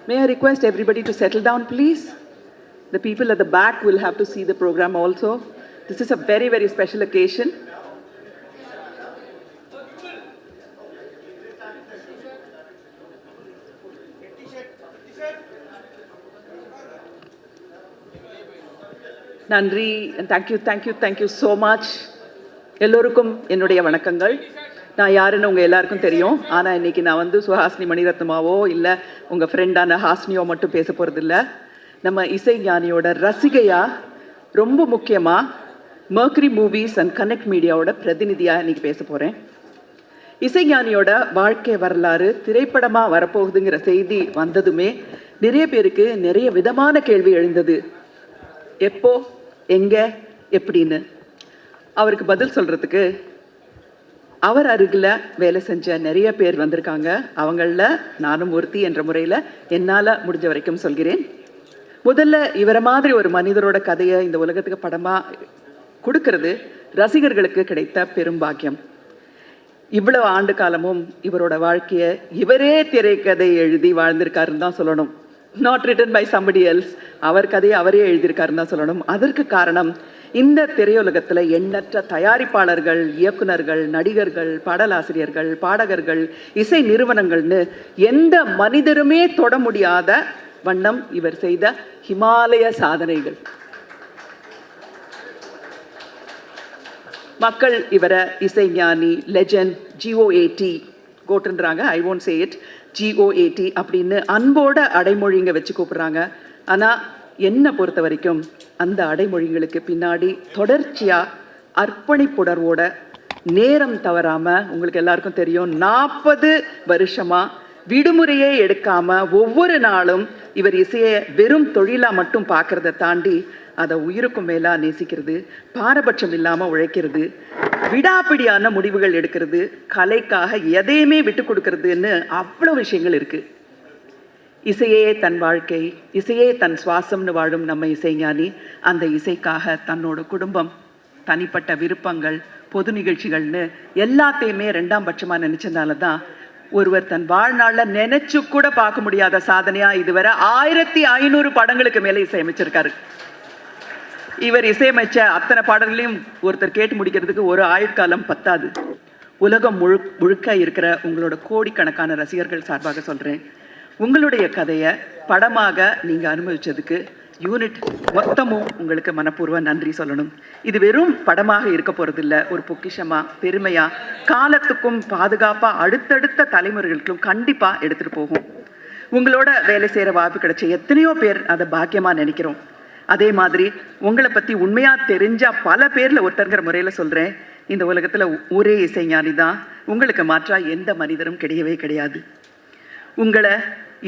May I request everybody to settle down, please? The people at the back will have to see the program also. This is a very, very special occasion. Nandri, and thank you so much. எல்லோருக்கும் என்னுடைய வணக்கங்கள். நான் யாருன்னு உங்கள் எல்லாருக்கும் தெரியும். ஆனால் இன்றைக்கி நான் வந்து சுஹாசினி மணிரத்னமாவோ இல்லை உங்கள் ஃப்ரெண்டான ஹாஸ்னியோ மட்டும் பேச போகிறதில்ல. நம்ம இசைஞானியோட ரசிகையாக ரொம்ப முக்கியமாக மர்க்கரி மூவிஸ் அண்ட் கனெக்ட் மீடியாவோட பிரதிநிதியாக இன்றைக்கி பேச போகிறேன். இசைஞானியோட வாழ்க்கை வரலாறு திரைப்படமாக வரப்போகுதுங்கிற செய்தி வந்ததுமே நிறைய பேருக்கு நிறைய விதமான கேள்வி எழுந்தது. எப்போ, எங்கே, எப்படின்னு. அவருக்கு பதில் சொல்கிறதுக்கு அவர் அருகில் வேலை செஞ்ச நிறைய பேர் வந்திருக்காங்க. அவங்களில் நானும் ஒருத்தி என்ற முறையில் என்னால் முடிஞ்ச வரைக்கும் சொல்கிறேன். முதல்ல இவரை மாதிரி ஒரு மனிதரோட கதையை இந்த உலகத்துக்கு படமாக கொடுக்கறது ரசிகர்களுக்கு கிடைத்த பெரும் பாக்கியம். இவ்வளவு ஆண்டு காலமும் இவரோட வாழ்க்கையை இவரே திரைக்கதை எழுதி வாழ்ந்திருக்காருன்னு தான் சொல்லணும். Not written by somebody else. அவர் கதையை அவரே எழுதியிருக்காருன்னு தான் சொல்லணும். அதற்கு காரணம், இந்த திரையுலகத்தில் எண்ணற்ற தயாரிப்பாளர்கள், இயக்குனர்கள், நடிகர்கள், பாடலாசிரியர்கள், பாடகர்கள், இசை நிறுவனங்கள்னு எந்த மனிதருமே தொட முடியாத வண்ணம் இவர் செய்த ஹிமாலய சாதனைகள். மக்கள் இவரை இசைஞானி, லெஜண்ட், GOAT கோட்டுன்றாங்க. I won't say it, GOAT அப்படின்னு அன்போட அடைமொழிங்க வச்சு கூப்பிடுறாங்க. ஆனால் என்னை பொறுத்த வரைக்கும் அந்த அடைமொழிகளுக்கு பின்னாடி தொடர்ச்சியாக அர்ப்பணிப்புணர்வோட நேரம் தவறாமல், உங்களுக்கு எல்லாருக்கும் தெரியும், 40 வருஷமாக விடுமுறையே எடுக்காமல் ஒவ்வொரு நாளும் இவர் இசையை வெறும் தொழிலாக மட்டும் பார்க்குறத தாண்டி அதை உயிருக்கும் மேலாக நேசிக்கிறது, பாரபட்சம் இல்லாமல் உழைக்கிறது, விடாப்பிடியான முடிவுகள் எடுக்கிறது, கலைக்காக எதையுமே விட்டு கொடுக்கறதுன்னு அவ்வளோ விஷயங்கள் இருக்குது. இசையே தன் வாழ்க்கை, இசையே தன் சுவாசம்னு வாழும் நம்ம இசைஞானி அந்த இசைக்காக தன்னோட குடும்பம், தனிப்பட்ட விருப்பங்கள், பொது நிகழ்ச்சிகள்னு எல்லாத்தையுமே 2ஆம் பட்சமாக நினச்சதுனால தான் ஒருவர் தன் வாழ்நாளில் நினைச்சு கூட பார்க்க முடியாத சாதனையாக இதுவரை 1500 படங்களுக்கு மேலே இசையமைச்சிருக்காரு. இவர் இசையமைச்ச அத்தனை பாடல்களையும் ஒருத்தர் கேட்டு முடிக்கிறதுக்கு ஒரு ஆயுட்காலம் பத்தாது. உலகம் முழுக்க இருக்கிற உங்களோட கோடிக்கணக்கான ரசிகர்கள் சார்பாக சொல்கிறேன், உங்களுடைய கதையை படமாக நீங்கள் அனுபவித்ததுக்கு யூனிட் மொத்தமும் உங்களுக்கு மனப்பூர்வ நன்றி சொல்லணும். இது வெறும் படமாக இருக்க போகிறதில்ல, ஒரு பொக்கிஷமாக, பெருமையாக, காலத்துக்கும் பாதுகாப்பாக அடுத்தடுத்த தலைமுறைகளுக்கும் கண்டிப்பாக எடுத்துகிட்டு போகும். உங்களோட வேலை செய்கிற வாய்ப்பு கிடைச்ச எத்தனையோ பேர் அதை பாக்கியமாக நினைக்கிறோம். அதே மாதிரி உங்களை பற்றி உண்மையாக தெரிஞ்சால் பல பேரில் ஒருத்தருங்கிற முறையில் சொல்கிறேன், இந்த உலகத்தில் ஒரே இசைஞானி தான். உங்களுக்கு மாற்றா எந்த மனிதரும் கிடையவே கிடையாது. உங்களை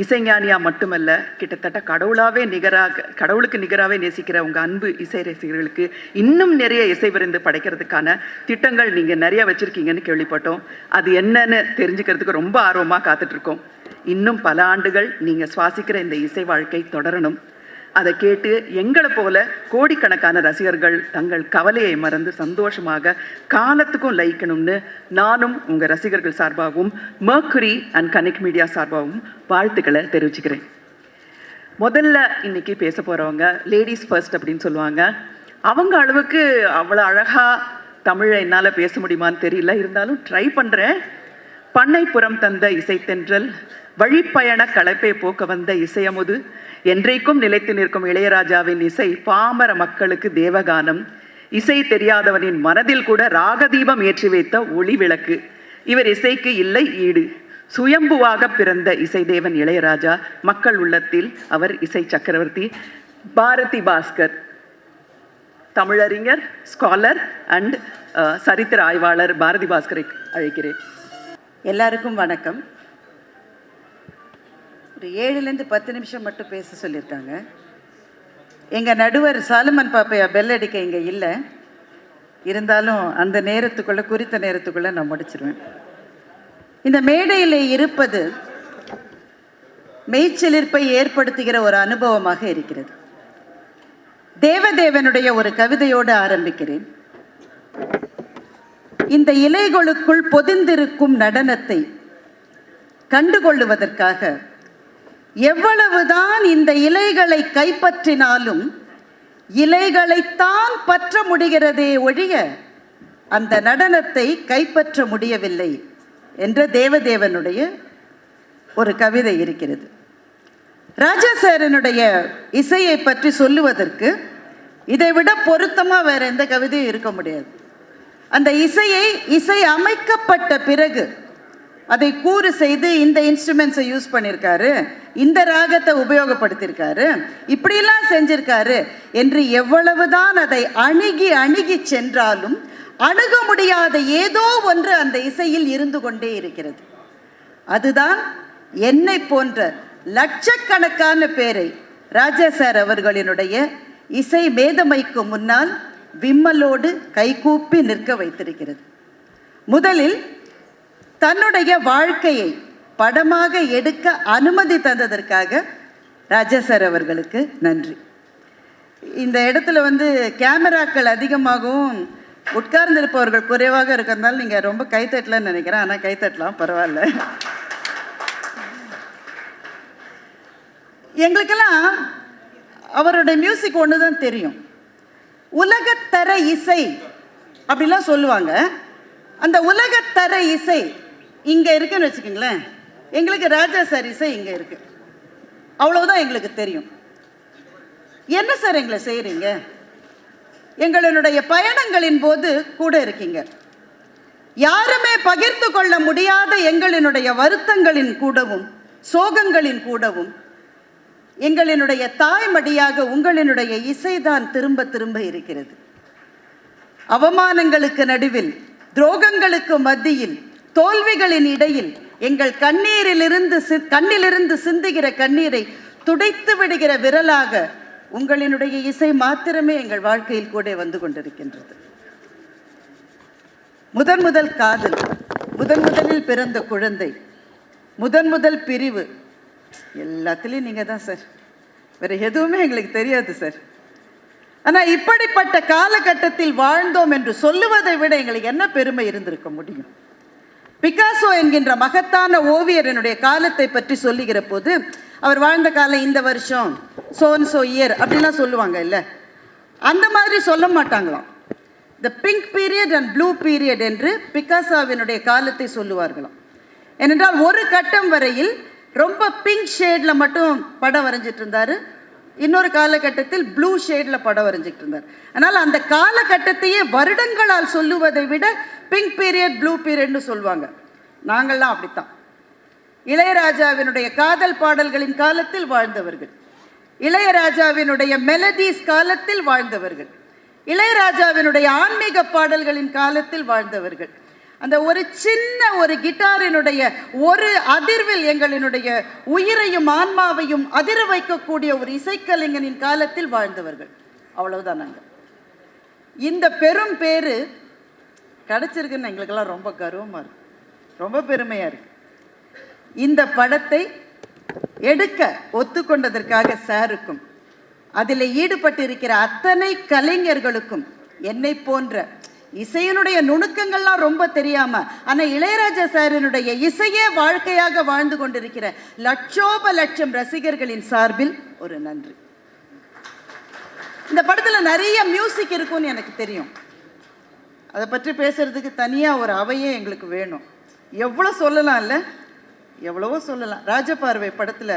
இசைஞானியாக மட்டுமல்ல, கிட்டத்தட்ட கடவுளுக்கு நிகராகவே நேசிக்கிற உங்கள் அன்பு இசை ரசிகர்களுக்கு இன்னும் நிறைய இசை விருந்து படைக்கிறதுக்கான திட்டங்கள் நீங்கள் நிறைய வச்சுருக்கீங்கன்னு கேள்விப்பட்டோம். அது என்னன்னு தெரிஞ்சுக்கிறதுக்கு ரொம்ப ஆர்வமாக காத்துட்ருக்கோம். இன்னும் பல ஆண்டுகள் நீங்கள் சுவாசிக்கிற இந்த இசை வாழ்க்கை தொடரணும். அதை கேட்டு எங்களை போல கோடிக்கணக்கான ரசிகர்கள் தங்கள் கவலையை மறந்து சந்தோஷமாக காலத்துக்கும் லயிக்கணும்னு நானும் உங்கள் ரசிகர்கள் சார்பாகவும் மர்க்கரி அண்ட் கனெக்ட் மீடியா சார்பாகவும் வாழ்த்துக்களை தெரிவிச்சுக்கிறேன். முதல்ல இன்னைக்கு பேச போகிறவங்க லேடிஸ் ஃபர்ஸ்ட் அப்படின்னு சொல்லுவாங்க. அவங்க அளவுக்கு அவ்வளோ அழகாக தமிழை என்னால் பேச முடியுமான்னு தெரியல, இருந்தாலும் ட்ரை பண்ணுறேன். பண்ணைப்புறம் தந்த இசைத்தென்றல், வழிப்பயண களைப்பை போக்க வந்த இசையமுது, என்றைக்கும் நிலைத்து நிற்கும் இளையராஜாவின் இசை பாமர மக்களுக்கு தேவகானம், இசை தெரியாதவனின் மனதில் கூட ராகதீபம் ஏற்றி வைத்த ஒளி விளக்கு. இவர் இசைக்கு இல்லை ஈடு. சுயம்புவாக பிறந்த இசை தேவன் இளையராஜா, மக்கள் உள்ளத்தில் அவர் இசை சக்கரவர்த்தி. பாரதி பாஸ்கர், தமிழறிஞர், ஸ்காலர் அண்ட் சரித்திர ஆய்வாளர் பாரதி பாஸ்கரை அழைக்கிறேன். எல்லாருக்கும் வணக்கம். ஒரு 7லேருந்து 10 நிமிஷம் மட்டும் பேச சொல்லியிருக்காங்க. எங்கள் நடுவர் சாலமன் பாப்பையா பெல் அடிக்க இங்கே இல்லை, இருந்தாலும் அந்த நேரத்துக்குள்ளே, குறித்த நேரத்துக்குள்ளே நான் முடிச்சிருவேன். இந்த மேடையில் இருப்பது மெய்ச்சலிர்ப்பை ஏற்படுத்துகிற ஒரு அனுபவமாக இருக்கிறது. தேவதேவனுடைய ஒரு கவிதையோடு ஆரம்பிக்கிறேன். இந்த இலைகளுக்குள் பொதிந்திருக்கும் நடனத்தை கண்டுகொள்ளுவதற்காக எவ்வளவுதான் இந்த இலைகளை கைப்பற்றினாலும் இலைகளைத்தான் பற்ற முடிகிறதே ஒழிய அந்த நடனத்தை கைப்பற்ற முடியவில்லை என்ற தேவதேவனுடைய ஒரு கவிதை இருக்கிறது. ராஜா சாரனுடைய இசையை பற்றி சொல்லுவதற்கு இதை விட பொருத்தமாக வேற எந்த கவிதையும் இருக்க முடியாது. அந்த இசை அமைக்கப்பட்ட பிறகு அதை கூறு செய்து இந்த இன்ஸ்ட்ருமெண்ட்ஸை யூஸ் பண்ணியிருக்காரு, இந்த ராகத்தை உபயோகப்படுத்தியிருக்காரு, இப்படியெல்லாம் செஞ்சிருக்காரு என்று எவ்வளவுதான் அதை அணுகி அணுகி சென்றாலும் அணுக முடியாத ஏதோ ஒன்று அந்த இசையில் இருந்து கொண்டே இருக்கிறது. அதுதான் என்னை போன்ற லட்சக்கணக்கான பேரை ராஜா சார் அவர்களினுடைய இசை மேதமைக்கு முன்னால் விம்மலோடு கைகூப்பி நிற்க வைத்திருக்கிறது. முதலில் தன்னுடைய வாழ்க்கையை படமாக எடுக்க அனுமதி தந்ததற்காக ராஜா சார் அவர்களுக்கு நன்றி. இந்த இடத்துல கேமராக்கள் அதிகமாகவும் உட்கார்ந்திருப்பவர்கள் குறைவாக இருக்கிறதுனால நீங்கள் ரொம்ப கைத்தட்டலன்னு நினைக்கிறேன். ஆனால் கைத்தட்டலாம், பரவாயில்ல. எங்களுக்கெல்லாம் அவருடைய மியூசிக் ஒன்று தான் தெரியும். உலகத்தர இசை அப்படிலாம் சொல்லுவாங்க. அந்த உலகத்தர இசை இங்கே இருக்குன்னு வச்சுக்கோங்களேன். எங்களுக்கு ராஜா சார் இசை இங்கே இருக்கு, அவ்வளவுதான் எங்களுக்கு தெரியும். என்ன சார் எங்களை செய்கிறீங்க? எங்களுடைய பயணங்களின் போது கூட இருக்கீங்க. யாருமே பகிர்ந்து கொள்ள முடியாத எங்களினுடைய வருத்தங்களின் கூடவும் சோகங்களின் கூடவும் எங்களினுடைய தாய்மடியாக உங்களினுடைய இசைதான் திரும்ப திரும்ப இருக்கிறது. அவமானங்களுக்கு நடுவில், துரோகங்களுக்கு மத்தியில், தோல்விகளின் இடையில் எங்கள் கண்ணிலிருந்து சிந்துகிற கண்ணீரை துடைத்து விடுகிற விரலாக உங்களினுடைய இசை மாத்திரமே எங்கள் வாழ்க்கையில் கூட வந்து கொண்டிருக்கின்றது. முதல் காதல், முதலில் பிறந்த குழந்தை, முதல் பிரிவு, எல்லாத்துலேயும் நீங்கள் தான் சார். வேற எதுவுமே எங்களுக்கு தெரியாது சார். ஆனால் இப்படிப்பட்ட காலகட்டத்தில் வாழ்ந்தோம் என்று சொல்லுவதை விட எங்களுக்கு என்ன பெருமை இருந்திருக்க முடியும்? பிகாசோ என்கின்ற மகத்தான ஓவியரனுடைய காலத்தை பற்றி சொல்லுகிற போது அவர் வாழ்ந்த காலம் இந்த வருஷம் சோ இயர் அப்படிலாம் சொல்லுவாங்க இல்லை, அந்த மாதிரி சொல்ல மாட்டாங்களாம். The pink period and blue period என்று பிகாசோவினுடைய காலத்தை சொல்லுவார்களாம். ஏனென்றால் ஒரு கட்டம் வரையில் ரொம்ப பிங்க் ஷேடில் மட்டும் படம் வரைஞ்சிட்டு இருந்தார், இன்னொரு காலகட்டத்தில் ப்ளூ ஷேடில் படம் வரைஞ்சிட்டு இருந்தார். அதனால் அந்த காலகட்டத்தையே வருடங்களால் சொல்லுவதை விட பிங்க் பீரியட் ப்ளூ பீரியட்னு சொல்லுவாங்க. நாங்கள்லாம் அப்படித்தான். இளையராஜாவினுடைய காதல் பாடல்களின் காலத்தில் வாழ்ந்தவர்கள், இளையராஜாவினுடைய மெலடிஸ் காலத்தில் வாழ்ந்தவர்கள், இளையராஜாவினுடைய ஆன்மீக பாடல்களின் காலத்தில் வாழ்ந்தவர்கள். அந்த ஒரு சின்ன ஒரு கிட்டாரினுடைய ஒரு அதிர்வில் எங்களினுடைய உயிரையும் ஆன்மாவையும் அதிர வைக்கக்கூடிய ஒரு இசைக்கலைஞனின் காலத்தில் வாழ்ந்தவர்கள். அவ்வளவுதான். நாங்கள் இந்த பெரும் பேரு கிடைச்சிருக்குன்னு எங்களுக்கெல்லாம் ரொம்ப கர்வமாக இருக்கு, ரொம்ப பெருமையாக இருக்கு. இந்த படத்தை எடுக்க ஒத்துக்கொண்டதற்காக சாருக்கும் அதில் ஈடுபட்டிருக்கிற அத்தனை கலைஞர்களுக்கும், என்னை போன்ற இசையினுடைய நுணுக்கங்கள்லாம் ரொம்ப தெரியாம ஆனா இளையராஜா சாரினுடைய இசையே வாழ்க்கையாக வாழ்ந்து கொண்டிருக்கிற லட்சம் ரசிகர்களின் சார்பில் ஒரு நன்றி. இந்த படத்துல நிறைய மியூசிக் இருக்கும்னு எனக்கு தெரியும். அதை பற்றி பேசுறதுக்கு தனியா ஒரு அவையே எங்களுக்கு வேணும். எவ்வளவு சொல்லலாம் இல்ல, எவ்வளவோ சொல்லலாம். ராஜபார்வை படத்துல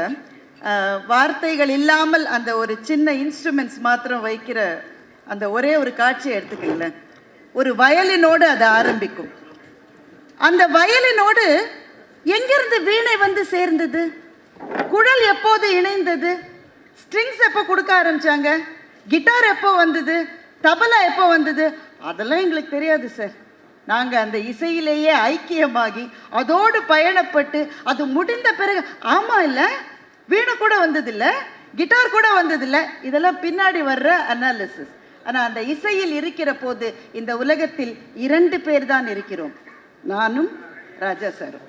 வார்த்தைகள் இல்லாமல் அந்த ஒரு சின்ன இன்ஸ்ட்ருமெண்ட்ஸ் மாத்திரம் வைக்கிற அந்த ஒரே ஒரு காட்சியை எடுத்துக்கங்களேன். ஒரு வயலினோடு அது ஆரம்பிக்கும். அந்த வயலினோடு எங்கிருந்து வீணை வந்து சேர்ந்தது, குழல் எப்போது இணைந்தது, ஸ்ட்ரிங்ஸ் எப்போ கொடுக்க ஆரம்பிச்சாங்க, கிட்டார் எப்போ வந்தது, தபலா எப்போ வந்தது, அதெல்லாம் எங்களுக்கு தெரியாது சார். நாங்கள் அந்த இசையிலேயே ஐக்கியமாகி அதோடு பயணப்பட்டு அது முடிந்த பிறகு ஆமாம் இல்லை வீணை கூட வந்ததில்லை, கிட்டார் கூட வந்ததில்லை, இதெல்லாம் பின்னாடி வர்ற அனாலிசிஸ். ஆனால் அந்த இசையில் இருக்கிற போது இந்த உலகத்தில் 2 பேர் தான் இருக்கிறோம், நானும் ராஜா சாரும்.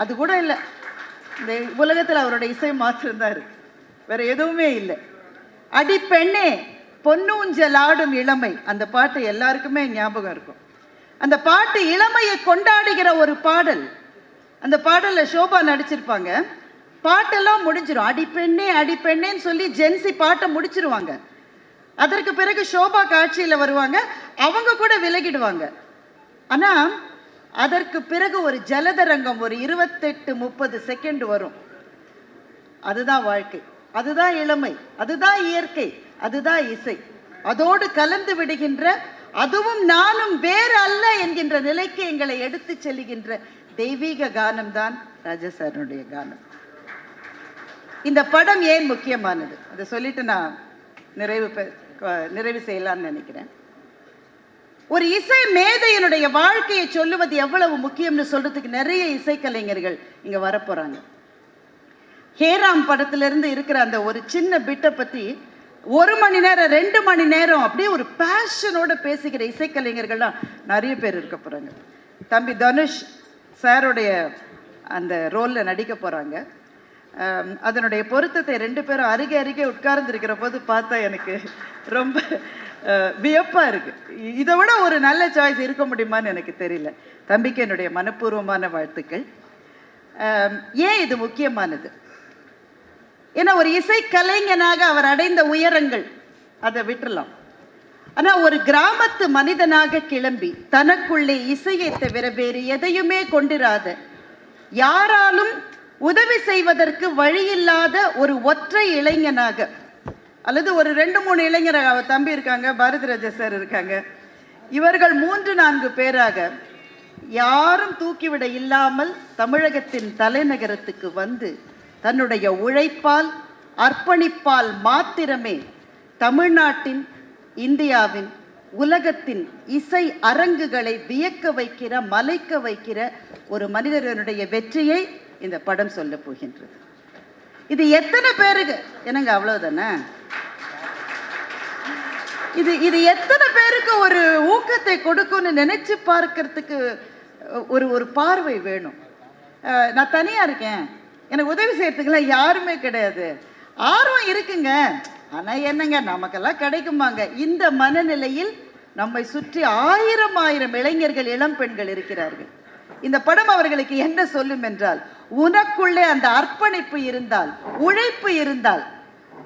அது கூட இல்லை, இந்த உலகத்தில் அவரோட இசை மாத்திரம்தான் இருக்கு, வேற எதுவுமே இல்லை. அடி பெண்ணே பொன்னூஞ்சல் ஆடும் இளமை, அந்த பாட்டு எல்லாருக்குமே ஞாபகம் இருக்கும். அந்த பாட்டு இளமையை கொண்டாடுகிற ஒரு பாடல். அந்த பாடலில் ஷோபா நடிச்சிருப்பாங்க. பாட்டெல்லாம் முடிஞ்சிடும். அடிப்பெண்ணே அடிப்பெண்ணேன்னு சொல்லி ஜென்சி பாட்டை முடிச்சிருவாங்க. அதற்கு பிறகு ஷோபா காட்சியில் வருவாங்க, அவங்க கூட விலகிடுவாங்க. ஆனால் அதற்கு பிறகு ஒரு ஜலதரங்கம் ஒரு 28-30 செகண்ட் வரும். அதுதான் வாழ்க்கை, அதுதான் இளமை, அதுதான் இயற்கை, அதுதான் இசை. அதோடு கலந்து விடுகின்ற, அதுவும் நானும் வேறு அல்ல என்கின்ற நிலைக்கு எங்களை எடுத்து செல்லுகின்ற தெய்வீக கானம் தான் ராஜா சாருடைய கானம். இந்த படம் ஏன் முக்கியமானது அதை சொல்லிட்டு நான் நிறைவு செய்யலாம்னு நினைக்கிறேன். ஒரு இசை மேதையினுடைய வாழ்க்கையை சொல்லுவது எவ்வளவு முக்கியம்னு சொல்றதுக்கு நிறைய இசைக்கலைஞர்கள் இங்க வரப்போறாங்க. ஹேராம் படத்திலிருந்து இருக்கிற அந்த ஒரு சின்ன பிட்டை பத்தி 1 மணி நேரம் 2 மணி நேரம் அப்படியே ஒரு பேஷனோட பேசுகிற இசைக்கலைஞர்கள்லாம் நிறைய பேர் இருக்க போறாங்க. தம்பி தனுஷ் சாருடைய அந்த ரோல்ல நடிக்க போறாங்க. அதனுடைய பொருத்தத்தை 2 பேரும் அருகே அருகே உட்கார்ந்து இருக்கிற போது பார்த்தா எனக்கு ரொம்ப வியப்பா இருக்கு. இதை விட ஒரு நல்ல சாய்ஸ் இருக்க முடியுமான்னு எனக்கு தெரியல. தம்பிக்கு என்னுடைய மனப்பூர்வமான வாழ்த்துக்கள். ஏன் இது முக்கியமானது? ஏன்னா ஒரு இசை கலைஞனாக அவர் அடைந்த உயரங்கள் அதை விட்டுலாம். ஆனா ஒரு கிராமத்து மனிதனாக கிளம்பி தனக்குள்ளே இசையை தவிர வேறு எதையுமே கொண்டிராத, யாராலும் உதவி செய்வதற்கு வழியில்லாத ஒரு ஒற்றை இளைஞனாக, அல்லது ஒரு 2-3 இளைஞர், அவர் தம்பி இருக்காங்க, பாரதி ராஜா சார் இருக்காங்க, இவர்கள் 3-4 பேராக யாரும் தூக்கிவிட இல்லாமல் தமிழகத்தின் தலைநகரத்துக்கு வந்து தன்னுடைய உழைப்பால் அர்ப்பணிப்பால் மாத்திரமே தமிழ்நாட்டின், இந்தியாவின், உலகத்தின் இசை அரங்குகளை வியக்க வைக்கிற, மலைக்க வைக்கிற ஒரு மனிதனுடைய வெற்றியை இந்த படம் சொல்ல போகின்றது. இது எத்தனை பேருக்கு என்னங்க அவ்வளவுதானே? இது எத்தனை பேருக்கு ஒரு ஊக்கத்தை கொடுக்கும்னு நினைச்சு பார்க்கறதுக்கு ஒரு பார்வை வேணும். நான் தனியா இருக்கேன், எனக்கு உதவி செய்யறதுக்குலாம் யாருமே கிடையாது. ஆர்வம் இருக்குங்க, ஆனா என்னங்க நமக்கெல்லாம் கிடைக்குமாங்க? இந்த மனநிலையில் நம்மை சுற்றி 1000 இளைஞர்கள், இளம் பெண்கள் இருக்கிறார்கள். இந்த படம் அவர்களுக்கு என்ன சொல்லும் என்றால், உனக்குள்ளே அந்த அர்ப்பணிப்பு இருந்தால், உழைப்பு இருந்தால்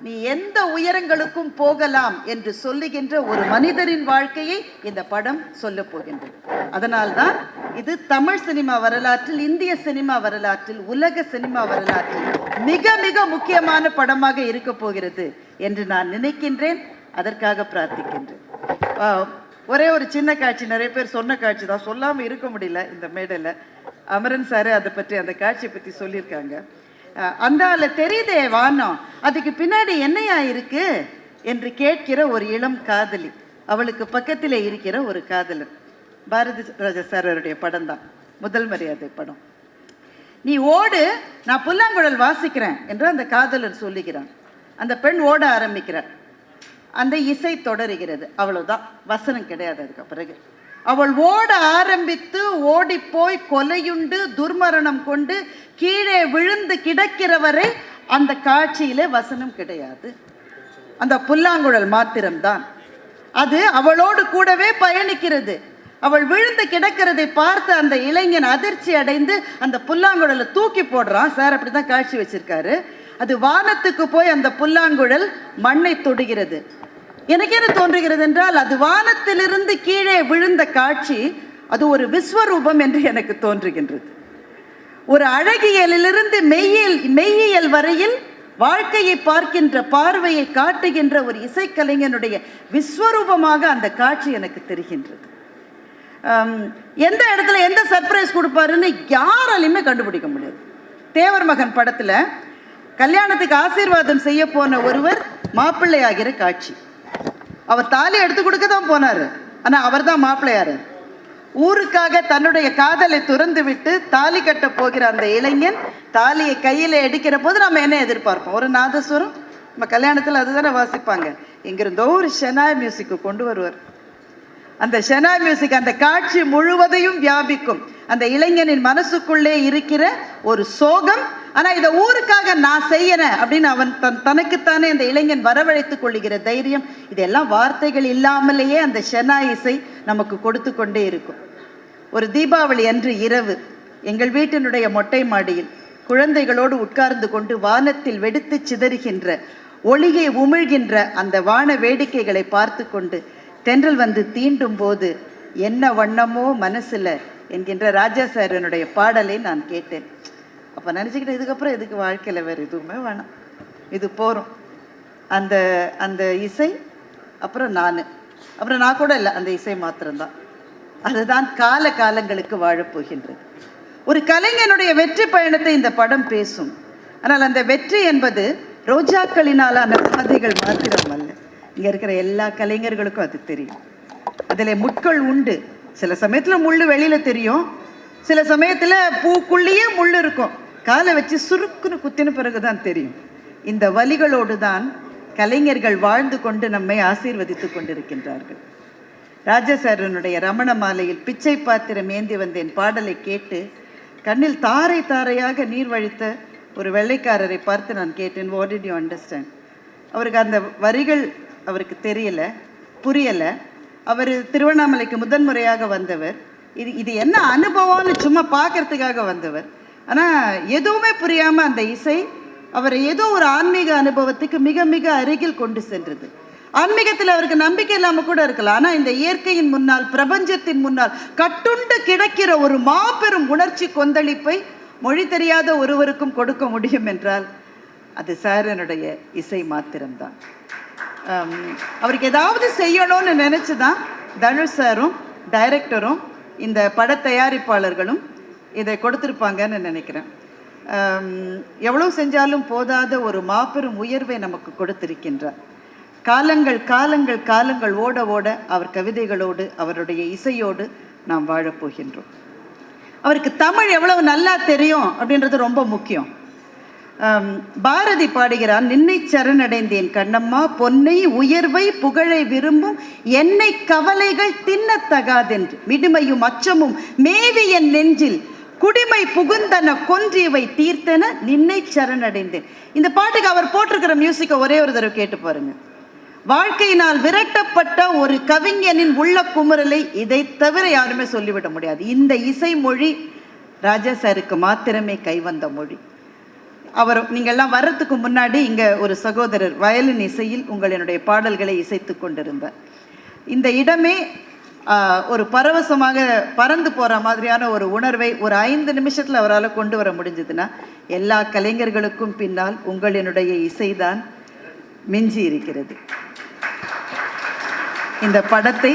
நீ எந்த உயரங்களுக்கும் போகலாம் என்று சொல்லுகின்ற ஒரு மனிதரின் வாழ்க்கையை இந்த படம் சொல்ல போகின்றது. அதனால்தான் இது தமிழ் சினிமா வரலாற்றில், இந்திய சினிமா வரலாற்றில், உலக சினிமா வரலாற்றில் மிக மிக முக்கியமான படமாக இருக்க போகிறது என்று நான் நினைக்கின்றேன். அதற்காக பிரார்த்திக்கின்றேன். ஒரே ஒரு சின்ன காட்சி, நிறைய பேர் சொன்ன காட்சி தான், சொல்லாமல் இருக்க முடியல இந்த மேடையில். அமரன் சார் அதை பற்றி, அந்த காட்சியை பற்றி சொல்லியிருக்காங்க. அந்த தெரியுதே வானம், அதுக்கு பின்னாடி என்னையா இருக்கு என்று கேட்கிற ஒரு இளம் காதலி, அவளுக்கு பக்கத்தில் இருக்கிற ஒரு காதலன். பாரதி ராஜா சார் அவருடைய படம் தான் முதல் மரியாதை படம். நீ ஓடு, நான் புல்லாங்குழல் வாசிக்கிறேன் என்று அந்த காதலர் சொல்லுகிறான். அந்த பெண் ஓட ஆரம்பிக்கிறார். அந்த இசை தொடருகிறது, அவ்வளவுதான், வசனம் கிடையாது. அதுக்கு பிறகு அவள் ஓட ஆரம்பித்து ஓடி போய் கொலையுண்டு துர்மரணம் கொண்டு கீழே விழுந்து கிடக்கிறவரை அந்த காட்சியிலே வசனம் கிடையாது, அந்த புல்லாங்குழல் மாத்திரம்தான். அது அவளோடு கூடவே பயணிக்கிறது. அவள் விழுந்து கிடக்கிறதை பார்த்து அந்த இளைஞன் அதிர்ச்சி அடைந்து அந்த புல்லாங்குழலை தூக்கி போடுறான். சார் அப்படிதான் காட்சி வச்சிருக்காரு. அது வானத்துக்கு போய் அந்த புல்லாங்குழல் மண்ணை தொடுகிறது. எனக்கு என்ன தோன்றுகிறது என்றால், அது வானத்திலிருந்து கீழே விழுந்த காட்சி அது ஒரு விஸ்வரூபம் என்று எனக்கு தோன்றுகின்றது. ஒரு அழகியலிலிருந்து மெய்யியல் வரையில் வாழ்க்கையை பார்க்கின்ற, பார்வையை காட்டுகின்ற ஒரு இசைக்கலைஞனுடைய விஸ்வரூபமாக அந்த காட்சி எனக்கு தெரிகின்றது. எந்த இடத்துல எந்த சர்ப்ரைஸ் கொடுப்பாருன்னு யாராலையுமே கண்டுபிடிக்க முடியாது. தேவர் மகன் படத்துல கல்யாணத்துக்கு ஆசீர்வாதம் செய்ய போன ஒருவர் மாப்பிள்ளை ஆகிற காட்சி. அவர் தாலி எடுத்து கொடுக்க தான் போனாரு, ஆனா அவர் தான் மாப்பிள்ளையாரு. ஊருக்காக தன்னுடைய காதலை துறந்து விட்டு தாலி கட்ட போகிற அந்த இளைஞன் தாலியை கையில எடுக்கிற போது நம்ம என்ன எதிர்பார்ப்போம்? ஒரு நாதஸ்வரம். நம்ம கல்யாணத்துல அதுதானே வாசிப்பாங்க. எங்கிருந்தோ ஒரு ஷெனாய் மியூசிக்கு கொண்டு வருவார். அந்த ஷெனாய் மியூசிக் அந்த காட்சி முழுவதையும் வியாபிக்கும். அந்த இளைஞனின் மனசுக்குள்ளே இருக்கிற ஒரு சோகம், ஆனா இதை ஊருக்காக நான் செய்யறேன் அப்படின்னு அவன் தனக்குத்தானே அந்த இளைஞன் வரவழைத்துக் கொள்ளுகிற தைரியம், இதெல்லாம் வார்த்தைகள் இல்லாமலேயே அந்த ஷெனாய் இசை நமக்கு கொடுத்து கொண்டே இருக்கும். ஒரு தீபாவளி அன்று இரவு எங்கள் வீட்டினுடைய மொட்டை மாடியில் குழந்தைகளோடு உட்கார்ந்து கொண்டு வானத்தில் வெடித்து சிதறுகின்ற ஒளியை உமிழ்கின்ற அந்த வான வேடிக்கைகளை பார்த்து கொண்டு தென்றல் வந்து தீண்டும் போது என்ன வண்ணமோ மனசுல என்கின்ற ராஜா சாரனுடைய பாடலை நான் கேட்டேன். அப்போ நினச்சிக்கிட்டேன், இதுக்கப்புறம் எதுக்கு வாழ்க்கையில் வேறு எதுவுமே வேணாம், இது போகிறோம். அந்த அந்த இசை அப்புறம் நான் கூட இல்லை, அந்த இசை மாத்திரம்தான். அதுதான் கால காலங்களுக்கு வாழப்போகின்றது. ஒரு கலைஞனுடைய வெற்றி பயணத்தை இந்த படம் பேசும். ஆனால் அந்த வெற்றி என்பது ரோஜாக்களினாலான பாதைகள் மாத்திரம் அல்ல. இங்கே இருக்கிற எல்லா கலைஞர்களுக்கும் அது தெரியும். அதில் முட்கள் உண்டு. சில சமயத்தில் முள் வெளியில் தெரியும், சில சமயத்தில் பூக்குள்ளேயே முள் இருக்கும். காலை வச்சு சுருக்குன்னு குத்தின பிறகுதான் தெரியும். இந்த வலிகளோடு தான் கலைஞர்கள் வாழ்ந்து கொண்டு நம்மை ஆசீர்வதித்து கொண்டிருக்கின்றார்கள். ராஜசாரனுடைய ரமண மாலையில் பிச்சை பாத்திரம் ஏந்தி வந்தேன் பாடலை கேட்டு கண்ணில் தாரை தாரையாக நீர் வழித்த ஒரு வெள்ளைக்காரரை பார்த்து நான் கேட்டேன், வாட் டிட் யூ அண்டர்ஸ்டாண்ட்? அவருக்கு அந்த வரிகள் அவருக்கு தெரியலை, புரியலை. அவர் திருவண்ணாமலைக்கு முதன்முறையாக வந்தவர். இது என்ன அனுபவம்னு சும்மா பார்க்கறதுக்காக வந்தவர். ஆனால் எதுவுமே புரியாமல் அந்த இசை அவரை ஏதோ ஒரு ஆன்மீக அனுபவத்துக்கு மிக மிக அருகில் கொண்டு சென்றது. ஆன்மீகத்தில் அவருக்கு நம்பிக்கை இல்லாமல் கூட இருக்கலாம், ஆனால் இந்த இயற்கையின் முன்னால், பிரபஞ்சத்தின் முன்னால் கட்டுண்டு கிடக்கிற ஒரு மாபெரும் உணர்ச்சி கொந்தளிப்பை மொழி தெரியாத ஒருவருக்கும் கொடுக்க முடியும் என்றால் அது சாரனுடைய இசை மாத்திரம்தான். அவருக்கு ஏதாவது செய்யணும்னு நினச்சி தான் தனுஷ் சாரும் டைரக்டரும் இந்த பட தயாரிப்பாளர்களும் இதை கொடுத்துருப்பாங்கன்னு நினைக்கிறேன். எவ்வளோ செஞ்சாலும் போதாத ஒரு மாபெரும் உயர்வை நமக்கு கொடுத்திருக்கின்றார். காலங்கள் காலங்கள் காலங்கள் ஓட ஓட அவர் கவிதைகளோடு அவருடைய இசையோடு நாம் வாழப்போகின்றோம். அவருக்கு தமிழ் எவ்வளவு நல்லா தெரியும் அப்படின்றது ரொம்ப முக்கியம். பாரதி பாடுகிறான், நின்னை சரணடைந்தேன் கண்ணம்மா, பொன்னை உயர்வை புகழை விரும்பும் என்னை கவலைகள் தின்னத்தகாதென்று மிடுமையும் அச்சமும் மேவி என் நெஞ்சில் குடிமை புகுந்தன கொன்றியவை தீர்த்தன நின்னை சரணடைந்தேன். இந்த பாட்டுக்கு அவர் போட்டிருக்கிற மியூசிக்கை ஒரே ஒரு தடவை கேட்டு பாருங்க. வாழ்க்கையினால் விரட்டப்பட்ட ஒரு கவிஞனின் உள்ள குமுறலை இதை தவிர யாருமே சொல்லிவிட முடியாது. இந்த இசை மொழி ராஜா சாருக்கு மாத்திரமே கைவந்த மொழி. நீங்கள்லாம் வர்றதுக்கு முன்னாடி இங்கே ஒரு சகோதரர் வயலின் இசையில் உங்களுடைய பாடல்களை இசைத்து கொண்டிருந்தார். இந்த இடமே ஒரு பரவசமாக பறந்து போகிற மாதிரியான ஒரு உணர்வை ஒரு 5 நிமிஷத்தில் அவரால் கொண்டு வர முடிஞ்சதுன்னா எல்லா கலைஞர்களுக்கும் பின்னால் உங்களுடைய இசைதான் மிஞ்சி இருக்கிறது. இந்த படத்தை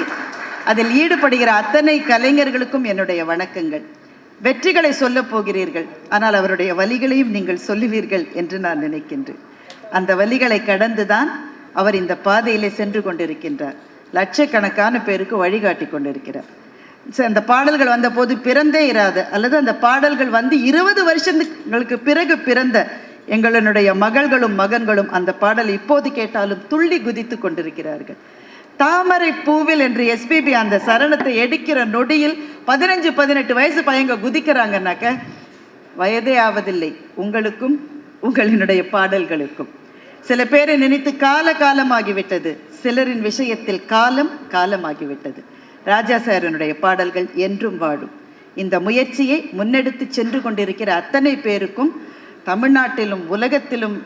அதில் ஈடுபடுகிற அத்தனை கலைஞர்களுக்கும் என்னுடைய வணக்கங்கள். வெற்றிகளை சொல்ல போகிறீர்கள், ஆனால் அவருடைய வலிகளையும் நீங்கள் சொல்லுவீர்கள் என்று நான் நினைக்கின்றேன். அந்த வலிகளை கடந்துதான் அவர் இந்த பாதையிலே சென்று கொண்டிருக்கின்றார். லட்சக்கணக்கான பேருக்கு வழிகாட்டி கொண்டிருக்கிறார். அந்த பாடல்கள் வந்த போது பிறந்தே இராத அல்லது அந்த பாடல்கள் வந்து 20 வருஷங்களுக்கு பிறகு பிறந்த எங்களுடைய மகள்களும் மகன்களும் அந்த பாடலை இப்போது கேட்டாலும் துள்ளி குதித்து கொண்டிருக்கிறார்கள். தாமரை பூவில் என்று எஸ்பிபி அந்த சரணத்தை எடுக்கிற நொடியில் 15-18 வயசு பையங்க குதிக்கிறாங்கன்னாக்க வயதே ஆவதில்லை உங்களுக்கும் உங்களினுடைய பாடல்களுக்கும். சில பேரை நினைத்து காலமாகிவிட்டது, சிலரின் விஷயத்தில் காலமாகிவிட்டது. ராஜா சாரனுடைய பாடல்கள் என்றும் வாழும். இந்த முயற்சியை முன்னெடுத்து சென்று கொண்டிருக்கிற அத்தனை பேருக்கும், தமிழ்நாட்டிலும் உலகத்திலும்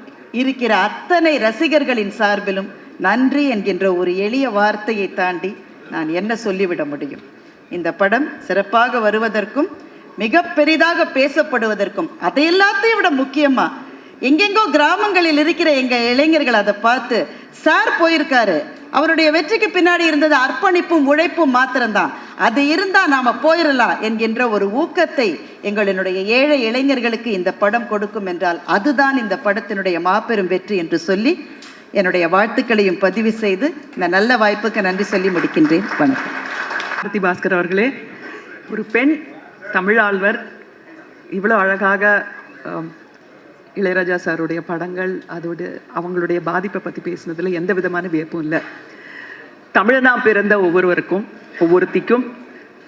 இருக்கிற அத்தனை ரசிகர்களின் சார்பிலும் நன்றி என்கின்ற ஒரு எளிய வார்த்தையை தாண்டி நான் என்ன சொல்லிவிட முடியும்? இந்த படம் சிறப்பாக வருவதற்கும் மிக பெரிதாக பேசப்படுவதற்கும் அதை எல்லாத்தையும் விட முக்கியமா எங்கெங்கோ கிராமங்களில் இருக்கிற எங்கள் இளைஞர்கள் அதை பார்த்து சார் போயிருக்காரு, அவருடைய வெற்றிக்கு பின்னாடி இருந்தது அர்ப்பணிப்பும் உழைப்பும் மாத்திரம்தான், அது இருந்தால் நாம் போயிடலாம் என்கின்ற ஒரு ஊக்கத்தை எங்களுடைய ஏழை இளைஞர்களுக்கு இந்த படம் கொடுக்கும் என்றால் அதுதான் இந்த படத்தினுடைய மாபெரும் வெற்றி என்று சொல்லி என்னுடைய வாழ்த்துக்களையும் பதிவு செய்து இந்த நல்ல வாய்ப்புக்கு நன்றி சொல்லி முடிக்கின்றேன். வணக்கம். பாரதி பாஸ்கர் அவர்களே, ஒரு பெண் தமிழாழ்வர் இவ்வளோ அழகாக இளையராஜா சாருடைய படங்கள் அதோடு அவங்களுடைய பாதிப்பை பற்றி பேசினதில் எந்த விதமான வியப்பும் இல்லை. தமிழனா பிறந்த ஒவ்வொருவருக்கும் ஒவ்வொருத்திக்கும்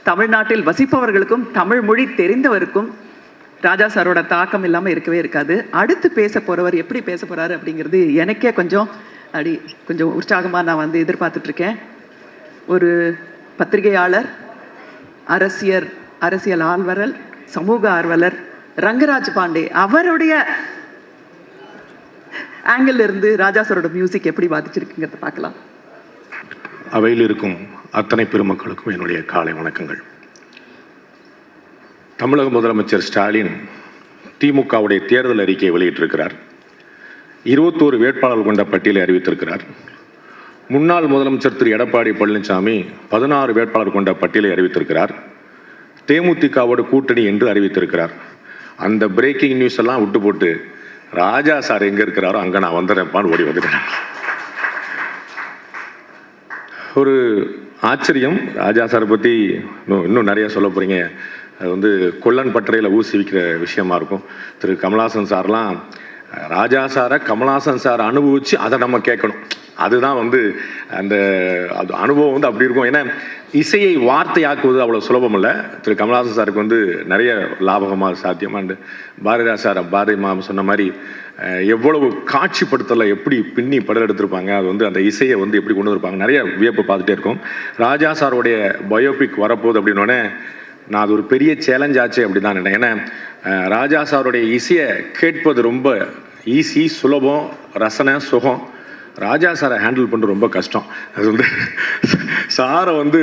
தமிழ்நாட்டில் வசிப்பவர்களுக்கும் தமிழ் மொழி தெரிந்தவருக்கும் ராஜா சாரோட தாக்கம் இல்லாமல் இருக்கவே இருக்காது. அடுத்து பேச போகிறவர் எப்படி பேச போகிறாரு அப்படிங்கிறது எனக்கே கொஞ்சம் உற்சாகமாக நான் எதிர்பார்த்துட்ருக்கேன். ஒரு பத்திரிகையாளர், அரசியல் ஆர்வலர், சமூக ஆர்வலர், ரங்கராஜ் பாண்டே அவருடைய ஆங்கிள் இருந்து ராஜா சாரோட மியூசிக் எப்படி பாதிச்சிருக்குங்கிறத பார்க்கலாம். அவையில் இருக்கும் அத்தனை பெருமக்களுக்கும் என்னுடைய காலை வணக்கங்கள். தமிழக முதலமைச்சர் ஸ்டாலின் திமுகவுடைய தேர்தல் அறிக்கையை வெளியிட்டிருக்கிறார். 21 வேட்பாளர்கள் கொண்ட பட்டியலை அறிவித்திருக்கிறார். முன்னாள் முதலமைச்சர் திரு எடப்பாடி பழனிசாமி 16 வேட்பாளர் கொண்ட பட்டியலை அறிவித்திருக்கிறார். தேமுதிகவோட கூட்டணி என்று அறிவித்திருக்கிறார். அந்த பிரேக்கிங் நியூஸ் எல்லாம் விட்டு போட்டு ராஜா சார் எங்க இருக்கிறாரோ அங்க நான் வந்துடுறேன்ப்பான்னு ஓடி வந்துட்டேன். ஒரு ஆச்சரியம். ராஜா சாரை பற்றி இன்னும் நிறைய சொல்ல போகிறீங்க. அது கொல்லன் பட்டறையில் ஊசி விற்கிற விஷயமா இருக்கும். திரு கமலஹாசன் சார்லாம் ராஜா சாரை கமலஹாசன் சார் அனுபவித்து அதை நம்ம கேட்கணும். அதுதான் அந்த அது அனுபவம் அப்படி இருக்கும். ஏன்னா இசையை வார்த்தையாக்குவது அவ்வளோ சுலபம் இல்லை. திரு கமலஹாசன் சாருக்கு நிறைய லாபகமாக சாத்தியம். அண்டு பாரதிராஜ் சார் பாரதி மாமா சொன்ன மாதிரி எவ்வளவு காட்சிப்படுத்தலை எப்படி பின்னி படம் எடுத்திருப்பாங்க. அது அந்த இசையை எப்படி கொண்டு வந்திருப்பாங்க. நிறைய வியப்பு பார்த்துட்டே இருக்கும். ராஜா சாருடைய பயோபிக் வரப்போகுது அப்படின்னோடனே நான் அது ஒரு பெரிய சேலஞ்ச் ஆச்சு அப்படி தான் நினைக்கிறேன். ஏன்னா ராஜா சாருடைய இசையை கேட்பது ரொம்ப ஈஸி, சுலபம், ரசனை, சுகம். ராஜா சாரை ஹேண்டில் பண்ணுறது ரொம்ப கஷ்டம். அது சாரை அது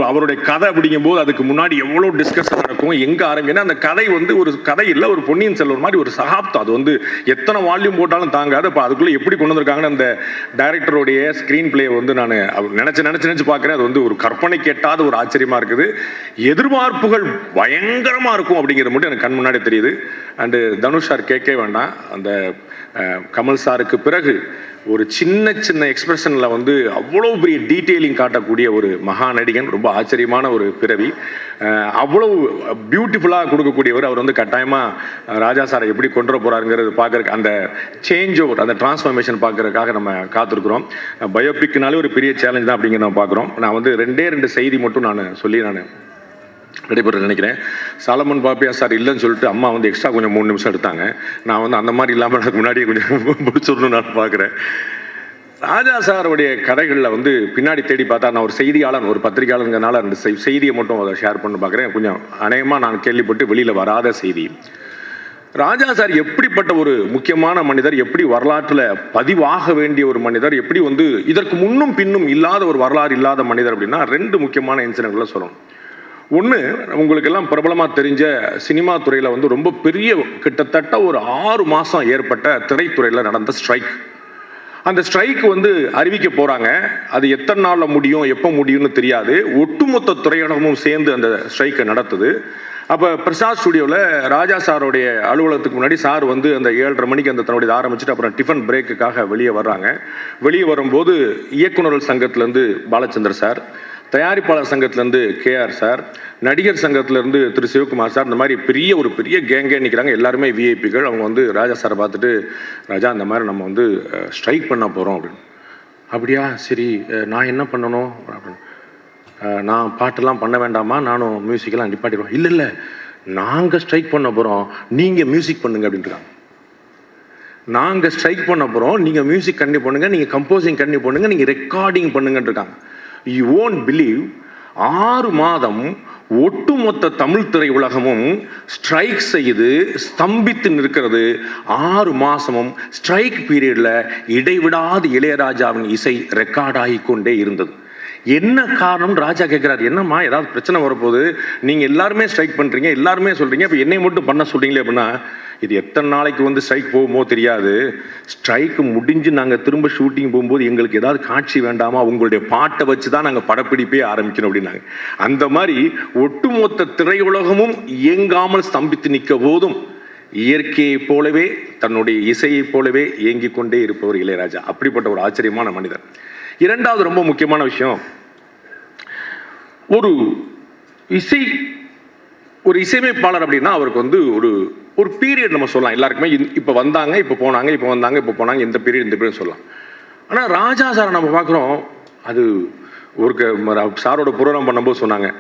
அவருடைய கதை அப்படிங்கும் போது அதுக்கு முன்னாடி எவ்வளோ டிஸ்கஷன் நடக்கும், எங்கே ஆரம்பிக்குன்னா அந்த கதை ஒரு கதை இல்லை, ஒரு பொன்னியின் செல்வன் மாதிரி ஒரு சகாப்தம். அது எத்தனை வால்யூம் போட்டாலும் தாங்காது. இப்போ அதுக்குள்ளே எப்படி கொண்டு வந்திருக்காங்கன்னு அந்த டைரக்டருடைய ஸ்க்ரீன் பிளே நான் நினச்சி பார்க்குறேன். அது ஒரு கற்பனை கேட்டாத ஒரு ஆச்சரியமாக இருக்குது. எதிர்பார்ப்புகள் பயங்கரமாக இருக்கும் அப்படிங்கிறது மட்டும் எனக்கு கண் முன்னாடி தெரியுது. அண்டு தனுஷ் சார் கேட்க வேண்டாம். அந்த கமல் சாருக்கு பிறகு ஒரு சின்ன எக்ஸ்பிரஷனில் அவ்வளோ பெரிய டீட்டெயிலிங் காட்டக்கூடிய ஒரு மகா நடிகன். ரொம்ப ஆச்சரியமான ஒரு பிறவி. அவ்வளவு பியூட்டிஃபுல்லாக கொடுக்கக்கூடியவர். அவர் கட்டாயமாக ராஜா சாரை எப்படி கொண்டு வர போகிறாருங்கிறது பார்க்குறக்கு அந்த சேஞ்ச் ஓவர், அந்த டிரான்ஸ்ஃபர்மேஷன் பார்க்குறதுக்காக நம்ம காத்திருக்கிறோம். பயோபிக்னாலே ஒரு பெரிய சேலஞ்ச் தான் அப்படிங்கிற நம்ம பார்க்குறோம். நான் 2 செய்தி மட்டும் நான் நடைபெற நினைக்கிறேன். சாலமன் பாப்பியா சார் இல்லைன்னு சொல்லிட்டு அம்மா எக்ஸ்ட்ரா கொஞ்சம் 3 நிமிஷம் எடுத்தாங்க. நான் அந்த மாதிரி இல்லாமல் எனக்கு முன்னாடியே கொஞ்சம் முடிச்சிடணும்னு நான் பார்க்குறேன். ராஜா சாருடைய கதைகளில் பின்னாடி தேடி பார்த்தா நான் ஒரு செய்தியாளன், ஒரு பத்திரிகையாளருங்கிறனால அந்த செய்தியை மட்டும் அதை ஷேர் பண்ணி பார்க்குறேன். கொஞ்சம் அநேகமாக நான் கேள்விப்பட்டு வெளியில் வராத செய்தி. ராஜா சார் எப்படிப்பட்ட ஒரு முக்கியமான மனிதர், எப்படி வரலாற்றில் பதிவாக வேண்டிய ஒரு மனிதர், எப்படி இதற்கு முன்னும் பின்னும் இல்லாத ஒரு வரலாறு இல்லாத மனிதர் அப்படின்னா 2 முக்கியமான இன்சிடென்ட்களை சொல்லணும். ஒன்று, உங்களுக்கெல்லாம் பிரபலமாக தெரிஞ்ச சினிமா துறையில் ரொம்ப பெரிய கிட்டத்தட்ட ஒரு 6 மாதம் ஏற்பட்ட திரைத்துறையில் நடந்த ஸ்ட்ரைக். அந்த ஸ்ட்ரைக் அறிவிக்க போகிறாங்க. அது எத்தனை நாளில் முடியும், எப்போ முடியும்னு தெரியாது. ஒட்டுமொத்த துறையிடமும் சேர்ந்து அந்த ஸ்ட்ரைக்கை நடத்துது. அப்போ பிரசாத் ஸ்டுடியோவில் ராஜா சாருடைய அலுவலகத்துக்கு முன்னாடி சார் அந்த 7:30 மணிக்கு தன்னுடைய ஆரம்பிச்சுட்டு அப்புறம் டிஃபன் பிரேக்குக்காக வெளியே வர்றாங்க. வெளியே வரும்போது இயக்குநர்கள் சங்கத்திலேருந்து பாலச்சந்தர் சார், தயாரிப்பாளர் சங்கத்திலேருந்து கேஆர் சார், நடிகர் சங்கத்திலேருந்து திரு சிவகுமார் சார், இந்த மாதிரி ஒரு பெரிய கேங்கே நிற்கிறாங்க. எல்லாருமே விஐபிகள். அவங்க ராஜா சாரை பார்த்துட்டு, ராஜா இந்த மாதிரி நம்ம ஸ்ட்ரைக் பண்ண போகிறோம் அப்படின்னு. அப்படியா, சரி, நான் என்ன பண்ணணும் அப்படின்னு. நான் பாட்டெல்லாம் பண்ண வேண்டாமா, நானும் மியூசிக்கெல்லாம் நிப்பாட்டிடுவோம். இல்லை, நாங்கள் ஸ்ட்ரைக் பண்ண போகிறோம், நீங்கள் மியூசிக் பண்ணுங்க அப்படின்றாங்க. நாங்கள் ஸ்ட்ரைக் பண்ண போகிறோம், நீங்கள் மியூசிக் கண்டினியூ பண்ணுங்கள், நீங்கள் கம்போசிங் கண்டினியூ பண்ணுங்கள், நீங்கள் ரெக்கார்டிங் பண்ணுங்கன்னு இருக்காங்க. You won't believe, 6 மாதம் ஒட்டுமொத்த தமிழ் திரை உலகமும் ஸ்ட்ரைக் செய்து ஸ்தம்பித்து நிற்கிறது. 6 மாசமும் ஸ்ட்ரைக் பீரியட்ல இடைவிடாது இளையராஜாவின் இசை ரெக்கார்ட் ஆகி கொண்டே இருந்தது. என்ன காரணம் ராஜா கேட்கிறார். என்னம்மா, ஏதாவது பிரச்சனை வரப்போகுது, நீங்க எல்லாருமே ஸ்ட்ரைக் பண்றீங்க, எல்லாருமே சொல்றீங்க, இப்போ என்னை மட்டும் பண்ண சொல்றீங்களே அப்படின்னா, இது எத்தனை நாளைக்கு ஸ்ட்ரைக் போகுமோ தெரியாது. ஸ்ட்ரைக் முடிஞ்சு நாங்கள் திரும்ப ஷூட்டிங் போகும்போது எங்களுக்கு ஏதாவது காட்சி வேண்டாமா, உங்களுடைய பாட்டை வச்சு தான் நாங்கள் படப்பிடிப்பே ஆரம்பிக்கணும் அப்படின்னாங்க. அந்த மாதிரி ஒட்டுமொத்த திரையுலகமும் இயங்காமல் ஸ்தம்பித்து நிற்க போதும் இயற்கையை போலவே தன்னுடைய இசையை போலவே இயங்கிக் கொண்டே இருப்பவர் இளையராஜா. அப்படிப்பட்ட ஒரு ஆச்சரியமான மனிதர். 2வது ரொம்ப முக்கியமான விஷயம், ஒரு இசையமைப்பாளர் அப்படின்னா அவருக்கு ஒரு பீரியட் நம்ம சொல்லலாம். எல்லாருக்குமே இப்போ வந்தாங்க, இப்போ போனாங்க, இப்போ வந்தாங்க, இப்போ போனாங்க, இந்த பீரியட் சொல்லலாம். ஆனால் ராஜா சாரை நம்ம பார்க்குறோம். அது ஒரு சாரோட புரோகிராம் பண்ணும்போது சொன்னாங்க,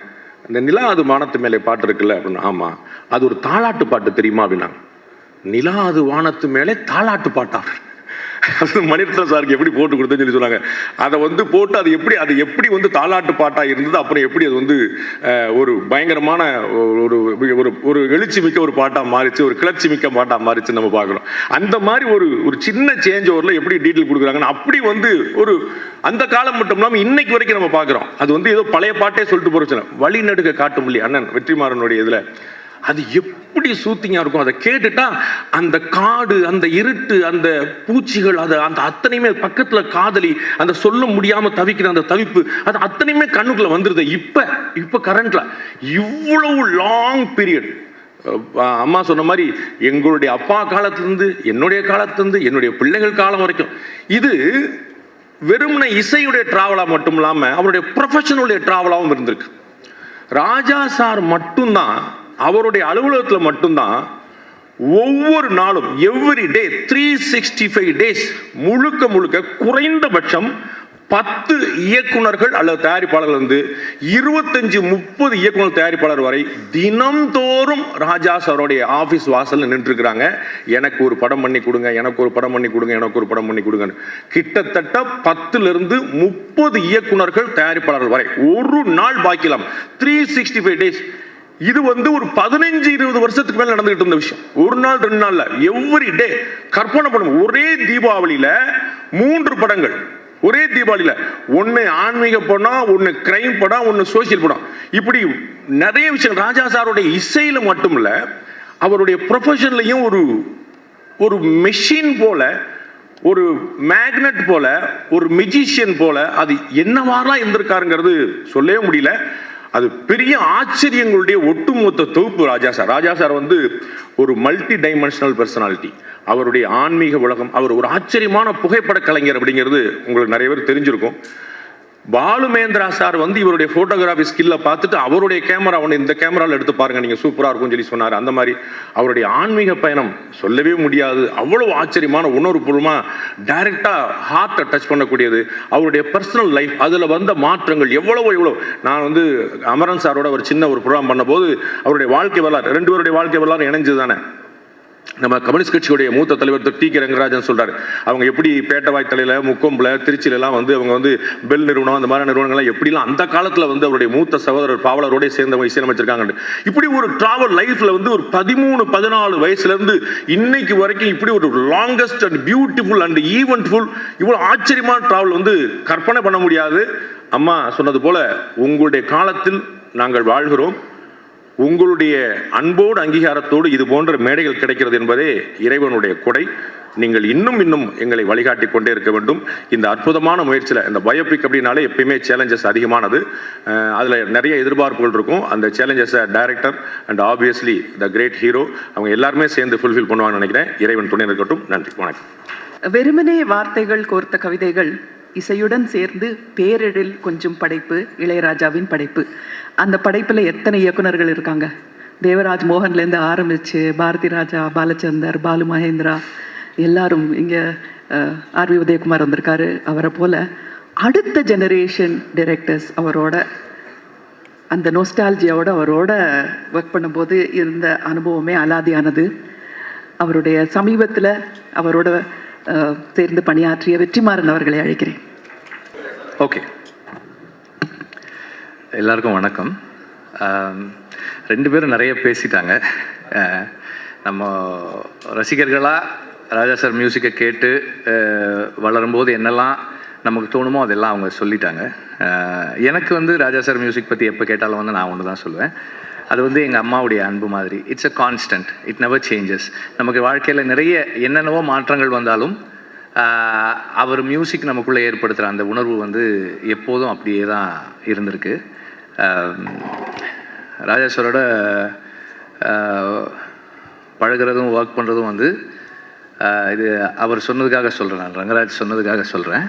இந்த நிலா அது வானத்து மேலே பாட்டு இருக்குல்ல அப்படின்னா, ஆமாம், அது ஒரு தாலாட்டு பாட்டு தெரியுமா அப்படின்னாங்க. நிலா அது வானத்து மேலே தாலாட்டு பாட்டா? மணிரத்னம் சாருக்கு எப்படி போட்டு கொடுத்தேன்னு சொல்லி சொன்னாங்க. அதை வந்து போட்டு அது எப்படி வந்து தாலாட்டு பாட்டா இருந்தது, அப்புறம் எப்படி அது வந்து ஒரு பயங்கரமான ஒரு ஒரு எழுச்சி மிக்க ஒரு பாட்டா மாறிச்சு, ஒரு கிளர்ச்சி மிக்க பாட்டா மாறிச்சு நம்ம பார்க்கிறோம். அந்த மாதிரி ஒரு சின்ன சேஞ்ச் ஓவர்ல எப்படி டீட்டெயில் கொடுக்குறாங்கன்னு அப்படி வந்து ஒரு அந்த காலம் மட்டும் இல்லாமல் இன்னைக்கு வரைக்கும் நம்ம பார்க்கிறோம். அது வந்து ஏதோ பழைய பாட்டே சொல்லிட்டு போறோம். வழி நடுக்க காட்டும் இல்லையா அண்ணன் வெற்றிமாறனுடைய இதுல அது எப்படி சூத்திங்கா இருக்கும். அதை கேட்டுட்டா அந்த காடு, அந்த இருட்டு, அந்த பூச்சிகள், அது அந்த அத்தனையுமே பக்கத்துல காதலி, அந்த சொல்ல முடியாம தவிக்கிற அந்த தவிப்பு, அது அத்தனையுமே கண்ணுக்குள்ள வந்துருது. இப்ப கரண்ட்ல இவ்வளவு லாங் பீரியட், அம்மா சொன்ன மாதிரி எங்களுடைய அப்பா காலத்திலிருந்து, என்னுடைய காலத்திலிருந்து, என்னுடைய பிள்ளைகள் காலம் வரைக்கும் இது வெறுமனை இசையுடைய டிராவலா மட்டும் இல்லாம அவருடைய ப்ரொஃபஷனுடைய டிராவலாவும் இருந்திருக்கு. ராஜா சார் மட்டும்தான் அவருடைய அலுவலகத்தில் மட்டும்தான் ஒவ்வொரு நாளும் எவ்ரி டே 365 டேஸ் முழுக்க குறைந்தபட்சம் 10 இயக்குனர்கள் அல்லது தயாரிப்பாளர்கள் வந்து 25-30 இயக்குனர் தயாரிப்பாளர் வரை தினம்தோறும் ராஜா சாரோடைய ஆபீஸ் வாசல் நின்று இருக்கிறாங்க. எனக்கு ஒரு படம் பண்ணி கொடுங்க, எனக்கு ஒரு படம் பண்ணி கொடுங்க, எனக்கு ஒரு படம் பண்ணி கொடுங்க. கிட்டத்தட்ட 10-30 இயக்குனர்கள் தயாரிப்பாளர்கள் வரை ஒரு நாள் பாக்கிலாம் 365 டேஸ். இது வந்து ஒரு 15-20 வருஷத்துக்கு மேல நடந்துகிட்டு இருந்த விஷயம். ஒரு நாள் 2 நாள்ல எவ்ரி டே கற்பனை பண்ணும். ஒரே தீபாவளியில 3 படங்கள், ஒரே தீபாவளியில ஒன்னு ஆன்மீக படம், ஒன்னு கிரைம் படம், ஒன்னு சோசியல் படம், இப்படி நிறைய விஷயம். ராஜா சாருடைய இசையில மட்டும் இல்ல, அவருடைய ப்ரொஃபஷன்லயும் ஒரு மெஷின் போல, ஒரு மேக்னெட் போல, ஒரு மெஜிஷியன் போல அது என்னவாறலாம் இருந்திருக்காருங்கிறது சொல்லவே முடியல. அது பெரிய ஆச்சரியங்களுடைய ஒட்டுமொத்த தொகுப்பு ராஜா சார். ராஜா சார் வந்து ஒரு மல்டி டைமென்ஷனல் பர்சனாலிட்டி. அவருடைய ஆன்மீக உலகம், அவர் ஒரு ஆச்சரியமான புகைப்பட கலைஞர் அப்படிங்கிறது உங்களுக்கு நிறைய பேர் தெரிஞ்சிருக்கும். பாலுமேந்திரா சார் வந்து இவருடைய போட்டோகிராஃபி ஸ்கில்ல பார்த்துட்டு அவருடைய கேமரா ஒன்று இந்த கேமராவில் எடுத்து பாருங்க நீங்க சூப்பரா இருக்கும்னு சொல்லி சொன்னார். அந்த மாதிரி அவருடைய ஆன்மீக பயணம் சொல்லவே முடியாது. அவ்வளவு ஆச்சரியமான உணர்வுபூர்வமா டைரக்டா ஹார்ட்டை டச் பண்ணக்கூடியது. அவருடைய பர்சனல் லைஃப், அதுல வந்த மாற்றங்கள் எவ்வளவு. நான் வந்து அமரன் சாரோட ஒரு சின்ன ஒரு ப்ரோக்ராம் பண்ண போது அவருடைய வாழ்க்கை வரலாறு, 2 பேருடைய வாழ்க்கை வரலாறு இணைஞ்சது தானே. நம்ம கம்யூனிஸ்ட் கட்சியுடைய மூத்த தலைவர் டி.கே. ரங்கராஜன் சொல்றாரு, அவங்க எப்படி பேட்டவாய் தலையில, முக்கொம்புல, திருச்சியில எல்லாம் வந்து அவங்க வந்து பெல் நிறுவனம், அந்த மாதிரி நிறுவனங்கள்லாம் எப்படிலாம் அந்த காலத்துல வந்து அவருடைய மூத்த சகோதரர் பாவலரோட சேர்ந்தவங்க இசையமைச்சிருக்காங்க. இப்படி ஒரு டிராவல் லைஃப்ல வந்து ஒரு 13-14 வயசுல இருந்து இன்னைக்கு வரைக்கும் இப்படி ஒரு லாங்கஸ்ட் அண்ட் பியூட்டிஃபுல் அண்ட் ஈவென்ட்ஃபுல் இவ்வளவு ஆச்சரியமான டிராவல் வந்து கற்பனை பண்ண முடியாது. அம்மா சொன்னது போல உங்களுடைய காலத்தில் நாங்கள் வாழ்கிறோம். உங்களுடைய அன்போடு அங்கீகாரத்தோடு இது போன்ற மேடைகள் கிடைக்கிறது என்பதே இறைவனுடைய கொடை. நீங்கள் இன்னும் எங்களை வழிகாட்டி கொண்டே இருக்க வேண்டும். இந்த அற்புதமான முயற்சியில், இந்த பயோபிக் அப்படின்னாலே எப்பயுமே சேலஞ்சஸ் அதிகமானது, அதில் நிறைய எதிர்பார்ப்புகள் இருக்கும். அந்த சேலஞ்சஸை director and obviously the great hero அவங்க எல்லாருமே சேர்ந்து ஃபுல்ஃபில் பண்ணுவாங்கன்னு நினைக்கிறேன். இறைவன் துணை இருக்கட்டும். நன்றி, வணக்கம். வெறுமனே வார்த்தைகள் கோர்த்த கவிதைகள் இசையுடன் சேர்ந்து பேரெழில் கொஞ்சம் படைப்பு இளையராஜாவின் படைப்பு. அந்த படைப்பில் எத்தனை இயக்குனர்கள் இருக்காங்க. தேவராஜ் மோகன்லேருந்து ஆரம்பித்து பாரதி ராஜா, பாலச்சந்தர், பாலு மகேந்திரா, எல்லாரும் இங்கே ஆர்.வி. உதயகுமார் வந்திருக்காரு. அவரை போல் அடுத்த ஜெனரேஷன் டைரக்டர்ஸ் அவரோட அந்த நோஸ்டாலஜியோட அவரோட ஒர்க் பண்ணும்போது இருந்த அனுபவமே அலாதியானது. அவருடைய சமீபத்தில் அவரோட சேர்ந்து பணியாற்றிய வெற்றிமாறன் அவர்களை அழைக்கிறேன். ஓகே, எல்லாருக்கும் வணக்கம். 2 பேரும் நிறைய பேசிட்டாங்க. நம்ம ரசிகர்களாக ராஜா சார் மியூசிக்கை கேட்டு வளரும்போது என்னெல்லாம் நமக்கு தோணுமோ அதெல்லாம் அவங்க சொல்லிட்டாங்க. எனக்கு வந்து ராஜா சார் மியூசிக் பற்றி எப்போ கேட்டாலும் வந்து நான் ஒன்று தான் சொல்லுவேன். அது வந்து எங்கள் அம்மாவுடைய அன்பு மாதிரி. It's a constant, it never changes. நமக்கு வாழ்க்கையில் நிறைய என்னென்னவோ மாற்றங்கள் வந்தாலும் அவர் மியூசிக் நமக்குள்ளே ஏற்படுத்துகிற அந்த உணர்வு வந்து எப்போதும் அப்படியே தான் இருந்திருக்கு. ராஜா சாரோட பழகிறதும் ஒர்க் பண்ணுறதும் வந்து இது அவர் சொன்னதுக்காக சொல்கிறேன், நான் ரங்கராஜ் சொன்னதுக்காக சொல்கிறேன்.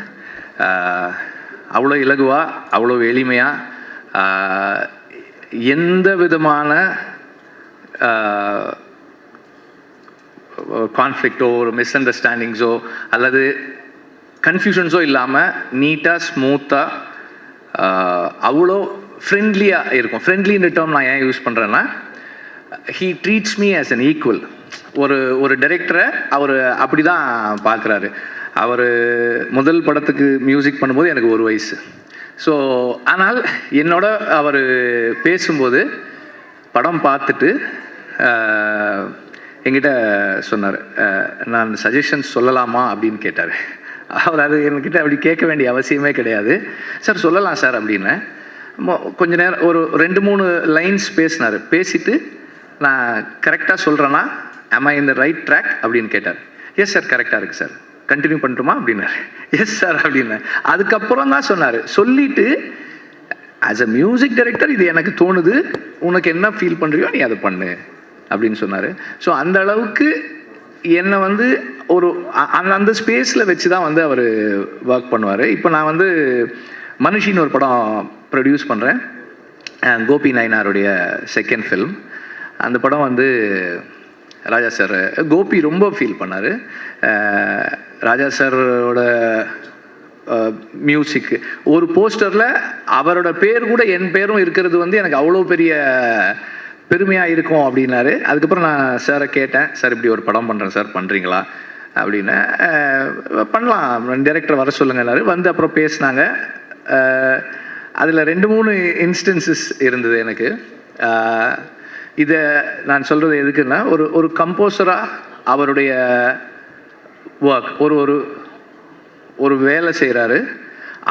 அவ்வளோ இலகுவாக, அவ்வளோ எளிமையாக, எந்த விதமான கான்ஃப்ளிக்டோ ஒரு மிஸ் அண்டர்ஸ்டாண்டிங்ஸோ அல்லது கன்ஃபியூஷன்ஸோ இல்லாமல் நீட்டாக ஸ்மூத்தாக அவ்வளோ ஃப்ரெண்ட்லியாக இருக்கும். ஃப்ரெண்ட்லின்ற டேர்ம் நான் ஏன் யூஸ் பண்ணுறேன்னா, he treats me as an equal. ஒரு டைரக்டரை அவர் அப்படி தான் பார்க்குறாரு. அவர் முதல் படத்துக்கு மியூசிக் பண்ணும்போது எனக்கு 1 வயசு. ஸோ ஆனால் என்னோட அவர் பேசும்போது படம் பார்த்துட்டு என்கிட்ட சொன்னார், நான் சஜஷன்ஸ் சொல்லலாமா அப்படின்னு கேட்டார். அவர் அது என்கிட்ட அப்படி கேட்க வேண்டிய அவசியமே கிடையாது. சார் சொல்லலாம் சார் அப்படின்னு கொஞ்ச நேரம் ஒரு 2-3 லைன்ஸ் பேசினார். பேசிட்டு நான் கரெக்டாக சொல்கிறேன்னா am I in the right track அப்படின்னு கேட்டார். எஸ் சார் கரெக்டாக இருக்குது சார், கண்டினியூ பண்ணட்டுமா அப்படின்னாரு. எஸ் சார் அப்படின்னு அதுக்கப்புறம் தான் சொன்னார். சொல்லிட்டு ஆஸ் அ மியூசிக் டைரக்டர் இது எனக்கு தோணுது, உனக்கு என்ன ஃபீல் பண்ணுறியோ நீ அதை பண்ணு அப்படின்னு சொன்னார். ஸோ அந்த அளவுக்கு என்னை வந்து ஒரு அந்த ஸ்பேஸில் வச்சு தான் வந்து அவர் ஒர்க் பண்ணுவார். இப்போ நான் வந்து மனுஷின்னு ஒரு படம் ப்ரொடியூஸ் பண்ணுறேன், கோபி நயனாருடைய செகண்ட் ஃபில்ம். அந்த படம் வந்து ராஜா சார், கோபி ரொம்ப ஃபீல் பண்ணார். ராஜா சாரோட மியூசிக்கு ஒரு போஸ்டரில் அவரோட பேர் கூட என் பேரும் இருக்கிறது வந்து எனக்கு அவ்வளோ பெரிய பெருமையாக இருக்கும் அப்படின்னாரு. அதுக்கப்புறம் நான் சாரை கேட்டேன், சார் இப்படி ஒரு படம் பண்ணுறேன் சார், பண்ணுறீங்களா அப்படின்னு. பண்ணலாம், டைரக்டர் வர சொல்லுங்கன்னாரு. வந்து அப்புறம் பேசினாங்க. அதில் 2-3 இன்ஸ்டன்சஸ் இருந்தது எனக்கு. இதை நான் சொல்கிறது எதுக்குன்னா, ஒரு கம்போசராக அவருடைய ஒர்க் ஒரு வேலை செய்கிறாரு,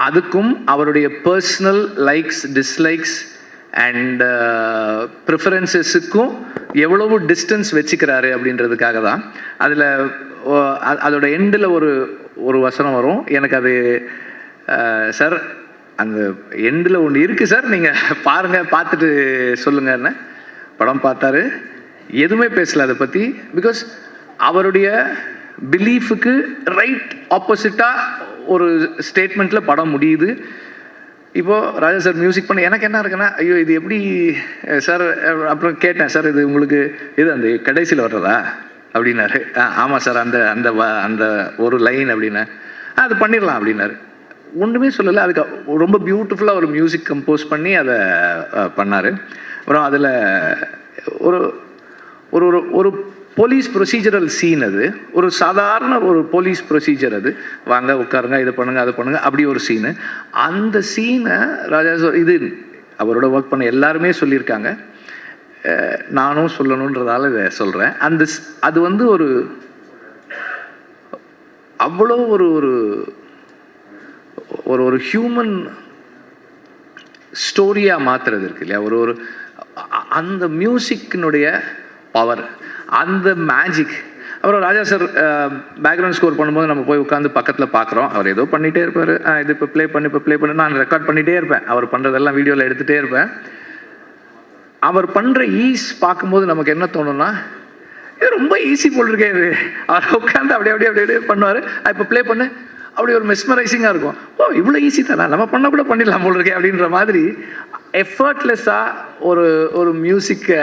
அதுக்கும் அவருடைய பர்சனல் லைக்ஸ் டிஸ்லைக்ஸ் அண்ட் ப்ரிஃபரன்சஸுக்கும் எவ்வளவு டிஸ்டன்ஸ் வச்சுக்கிறாரு அப்படின்றதுக்காக தான். அதில் அதோட எண்டில் ஒரு வசனம் வரும். எனக்கு அது சார் அந்த எண்டில் ஒன்று இருக்குது சார், நீங்கள் பாருங்கள், பார்த்துட்டு சொல்லுங்கன்னு. படம் பார்த்தாரு, எதுவுமே பேசலை அதை பற்றி. பிகாஸ் அவருடைய பிலீஃபுக்கு ரைட் ஆப்போசிட்டாக ஒரு ஸ்டேட்மெண்ட்டில் படம் முடியுது. இப்போது ராஜா சார் மியூசிக் பண்ண எனக்கு என்ன இருக்குன்னா, ஐயோ இது எப்படி சார். அப்புறம் கேட்டேன், சார் இது உங்களுக்கு இது அந்த கடைசியில் வர்றதா அப்படின்னாரு. ஆமாம் சார், அந்த அந்த அந்த ஒரு லைன் அப்படின்னா அது பண்ணிடலாம் அப்படின்னாரு. ஒன்றுமே சொல்லலை. அதுக்கு ரொம்ப பியூட்டிஃபுல்லாக ஒரு மியூசிக் கம்போஸ் பண்ணி அதை பண்ணார். அப்புறம் அதில் ஒரு ஒரு ஒரு போலீஸ் ப்ரொசீஜரல் சீன், அது ஒரு சாதாரண ஒரு போலீஸ் ப்ரொசீஜர். அது வாங்க உட்காருங்க, இது பண்ணுங்க அது பண்ணுங்க அப்படி ஒரு சீனு. அந்த சீனை ராஜா இது அவரோட ஒர்க் பண்ண எல்லாருமே சொல்லியிருக்காங்க, நானும் சொல்லணுன்றதால இதை சொல்கிறேன். அது வந்து ஒரு அவ்வளோ ஒரு ஒரு ஒரு ஹியூமன் ஸ்டோரியாக மாற்றுறது இருக்கு இல்லையா, ஒரு அந்த மியூசிக்கினுடைய பவர், அந்த மேஜிக். அப்புறம் ராஜா சார் பேக்ரவுண்ட் ஸ்கோர் பண்ணும்போது நம்ம போய் உட்காந்து பக்கத்தில் பார்க்குறோம். அவர் ஏதோ பண்ணிகிட்டே இருப்பார். இது இப்போ ப்ளே பண்ணி நான் ரெக்கார்ட் பண்ணிகிட்டே இருப்பேன். அவர் பண்ணுறதெல்லாம் வீடியோவில் எடுத்துகிட்டே இருப்பேன். அவர் பண்ணுற ஈஸ் பார்க்கும்போது நமக்கு என்ன தோணும்னா, இது ரொம்ப ஈஸி போல் இருக்கே இது. அவர் உட்காந்து அப்படியே பண்ணுவார். இப்போ ப்ளே பண்ணு, அப்படி ஒரு மெஸ்மரைசிங்காக இருக்கும். ஓ இவ்வளோ ஈஸி தானே, நம்ம பண்ண கூட பண்ணிடலாம் போல் இருக்கே அப்படின்ற மாதிரி எஃபர்ட்லெஸ்ஸாக ஒரு மியூசிக்கை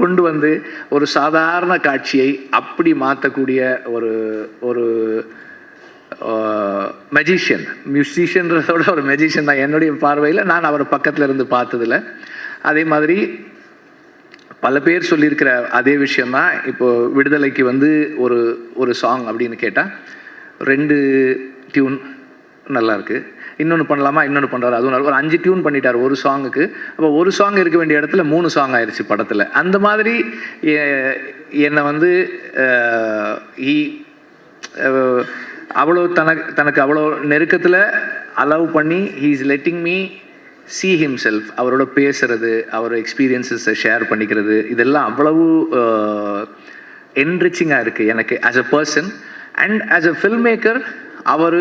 கொண்டு வந்து ஒரு சாதாரண காட்சியை அப்படி மாற்றக்கூடிய ஒரு மெஜிஷியன். மியூசிஷியன்றதோட ஒரு மெஜிஷியன் தான் என்னுடைய பார்வையில், நான் அவரை பக்கத்தில் இருந்து பார்த்ததில்ல. அதே மாதிரி பல பேர் சொல்லியிருக்கிற அதே விஷயந்தான். இப்போது விடுதலைக்கு வந்து ஒரு சாங் அப்படின்னு கேட்டால் 2 டியூன் நல்லாயிருக்கு, இன்னொன்று பண்ணலாமா, இன்னொன்று பண்ணுறாரு, அதுவும் ஒரு 5 டியூன் பண்ணிட்டார் ஒரு சாங்குக்கு. அப்போ ஒரு சாங் இருக்க வேண்டிய இடத்துல 3 சாங் ஆயிடுச்சு படத்தில். அந்த மாதிரி என்னை வந்து அவ்வளோ தனக்கு அவ்வளோ நெருக்கத்தில் அலோவ் பண்ணி he is letting me see himself. அவரோட பேசுறது, அவரோட எக்ஸ்பீரியன்ஸஸை ஷேர் பண்ணிக்கிறது, இதெல்லாம் அவ்வளவு என்ரிச்சிங்காக இருக்குது எனக்கு as a person. And as a film maker அவர்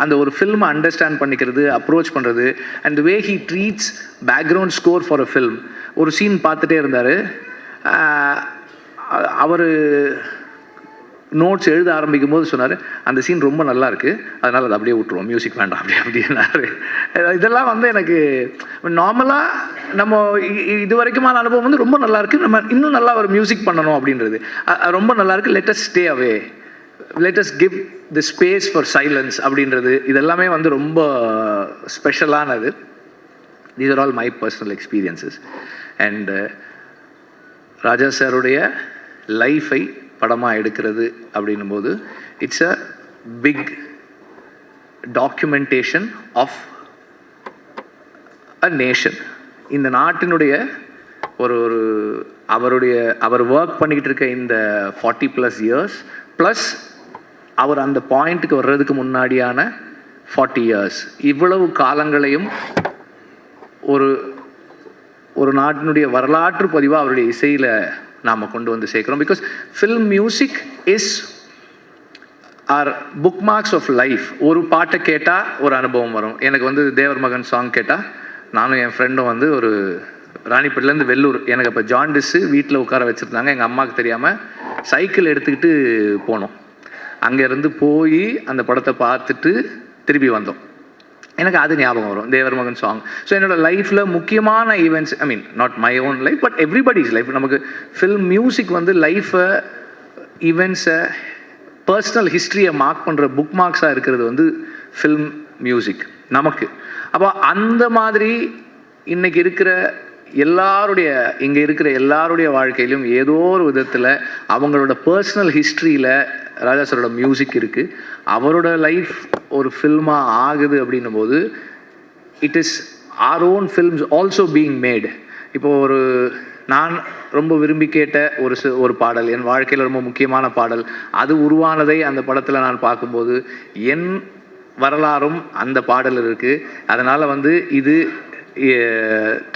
அந்த ஒரு ஃபில்மை அண்டர்ஸ்டாண்ட் பண்ணிக்கிறது, அப்ரோச் பண்ணுறது, and way he treats background score for a film. ஒரு சீன் பார்த்துட்டே இருந்தார். அவர் நோட்ஸ் எழுத ஆரம்பிக்கும் போது சொன்னார், அந்த சீன் ரொம்ப நல்லா இருக்குது, அதனால் அதை அப்படியே விட்டுருவோம், மியூசிக் வேண்டாம் அப்படின்னாரு. இதெல்லாம் வந்து எனக்கு நார்மலாக நம்ம இது வரைக்குமான அனுபவம் வந்து ரொம்ப நல்லாயிருக்கு, நம்ம இன்னும் நல்லா ஒரு மியூசிக் பண்ணணும் அப்படின்றது ரொம்ப நல்லாயிருக்கு. Let us stay away, let us give the space for silence அப்படின்றது, இதெல்லாமே வந்து ரொம்ப ஸ்பெஷலானது. These are all my personal experiences. And Raja சாருடைய லைஃபை படமாக எடுக்கிறது அப்படின்னும் போது it's a big documentation of a nation. இந்த நாட்டினுடைய அவர் ஒர்க் பண்ணிக்கிட்டு இருக்க இந்த 40+ years ப்ளஸ் அவர் அந்த பாயிண்ட்டுக்கு வர்றதுக்கு முன்னாடியான 40 years, இவ்வளவு காலங்களையும் ஒரு நாட்டினுடைய வரலாற்று பதிவாக அவருடைய இசையில் நாம் கொண்டு வந்து சேர்க்குறோம். Because film music is or bookmarks of life. ஒரு பாட்டை கேட்டால் ஒரு அனுபவம் வரும். எனக்கு வந்து தேவர் மகன் சாங் கேட்டால், நானும் என் ஃப்ரெண்டும் வந்து ஒரு ராணிப்பேட்டிலேருந்து வெள்ளூர், எனக்கு அப்போ ஜாண்டிஸு, வீட்டில் உட்கார வச்சுருந்தாங்க. எங்கள் அம்மாவுக்கு தெரியாமல் சைக்கிள் எடுத்துக்கிட்டு போனோம். அங்கேருந்து போய் அந்த படத்தை பார்த்துட்டு திருப்பி வந்தோம். எனக்கு அது ஞாபகம் வரும், தேவர் மகன் சாங். ஸோ என்னோடய லைஃப்பில் முக்கியமான events, I mean not my own life but everybody's life, நமக்கு ஃபில்ம் மியூசிக் வந்து லைஃப்பை, ஈவெண்ட்ஸை, பர்சனல் ஹிஸ்ட்ரியை மார்க் பண்ணுற புக் மார்க்ஸாக இருக்கிறது வந்து ஃபில்ம் மியூசிக் நமக்கு. அப்போ அந்த மாதிரி இன்றைக்கி இருக்கிற இங்கே இருக்கிற எல்லாருடைய வாழ்க்கையிலும் ஏதோ ஒரு விதத்தில் அவங்களோட பர்சனல் ஹிஸ்ட்ரியில் ராஜா சாரோட மியூசிக் இருக்குது. அவரோட லைஃப் ஒரு ஃபில்மாக ஆகுது அப்படின்னும் போது it is our own films also being mat. இப்போது நான் ரொம்ப விரும்பி கேட்ட ஒரு பாடல், என் வாழ்க்கையில் ரொம்ப முக்கியமான பாடல், அது உருவானதை அந்த படத்தில் நான் பார்க்கும்போது என் வரலாறும் அந்த பாடல் இருக்குது. அதனால் வந்து இது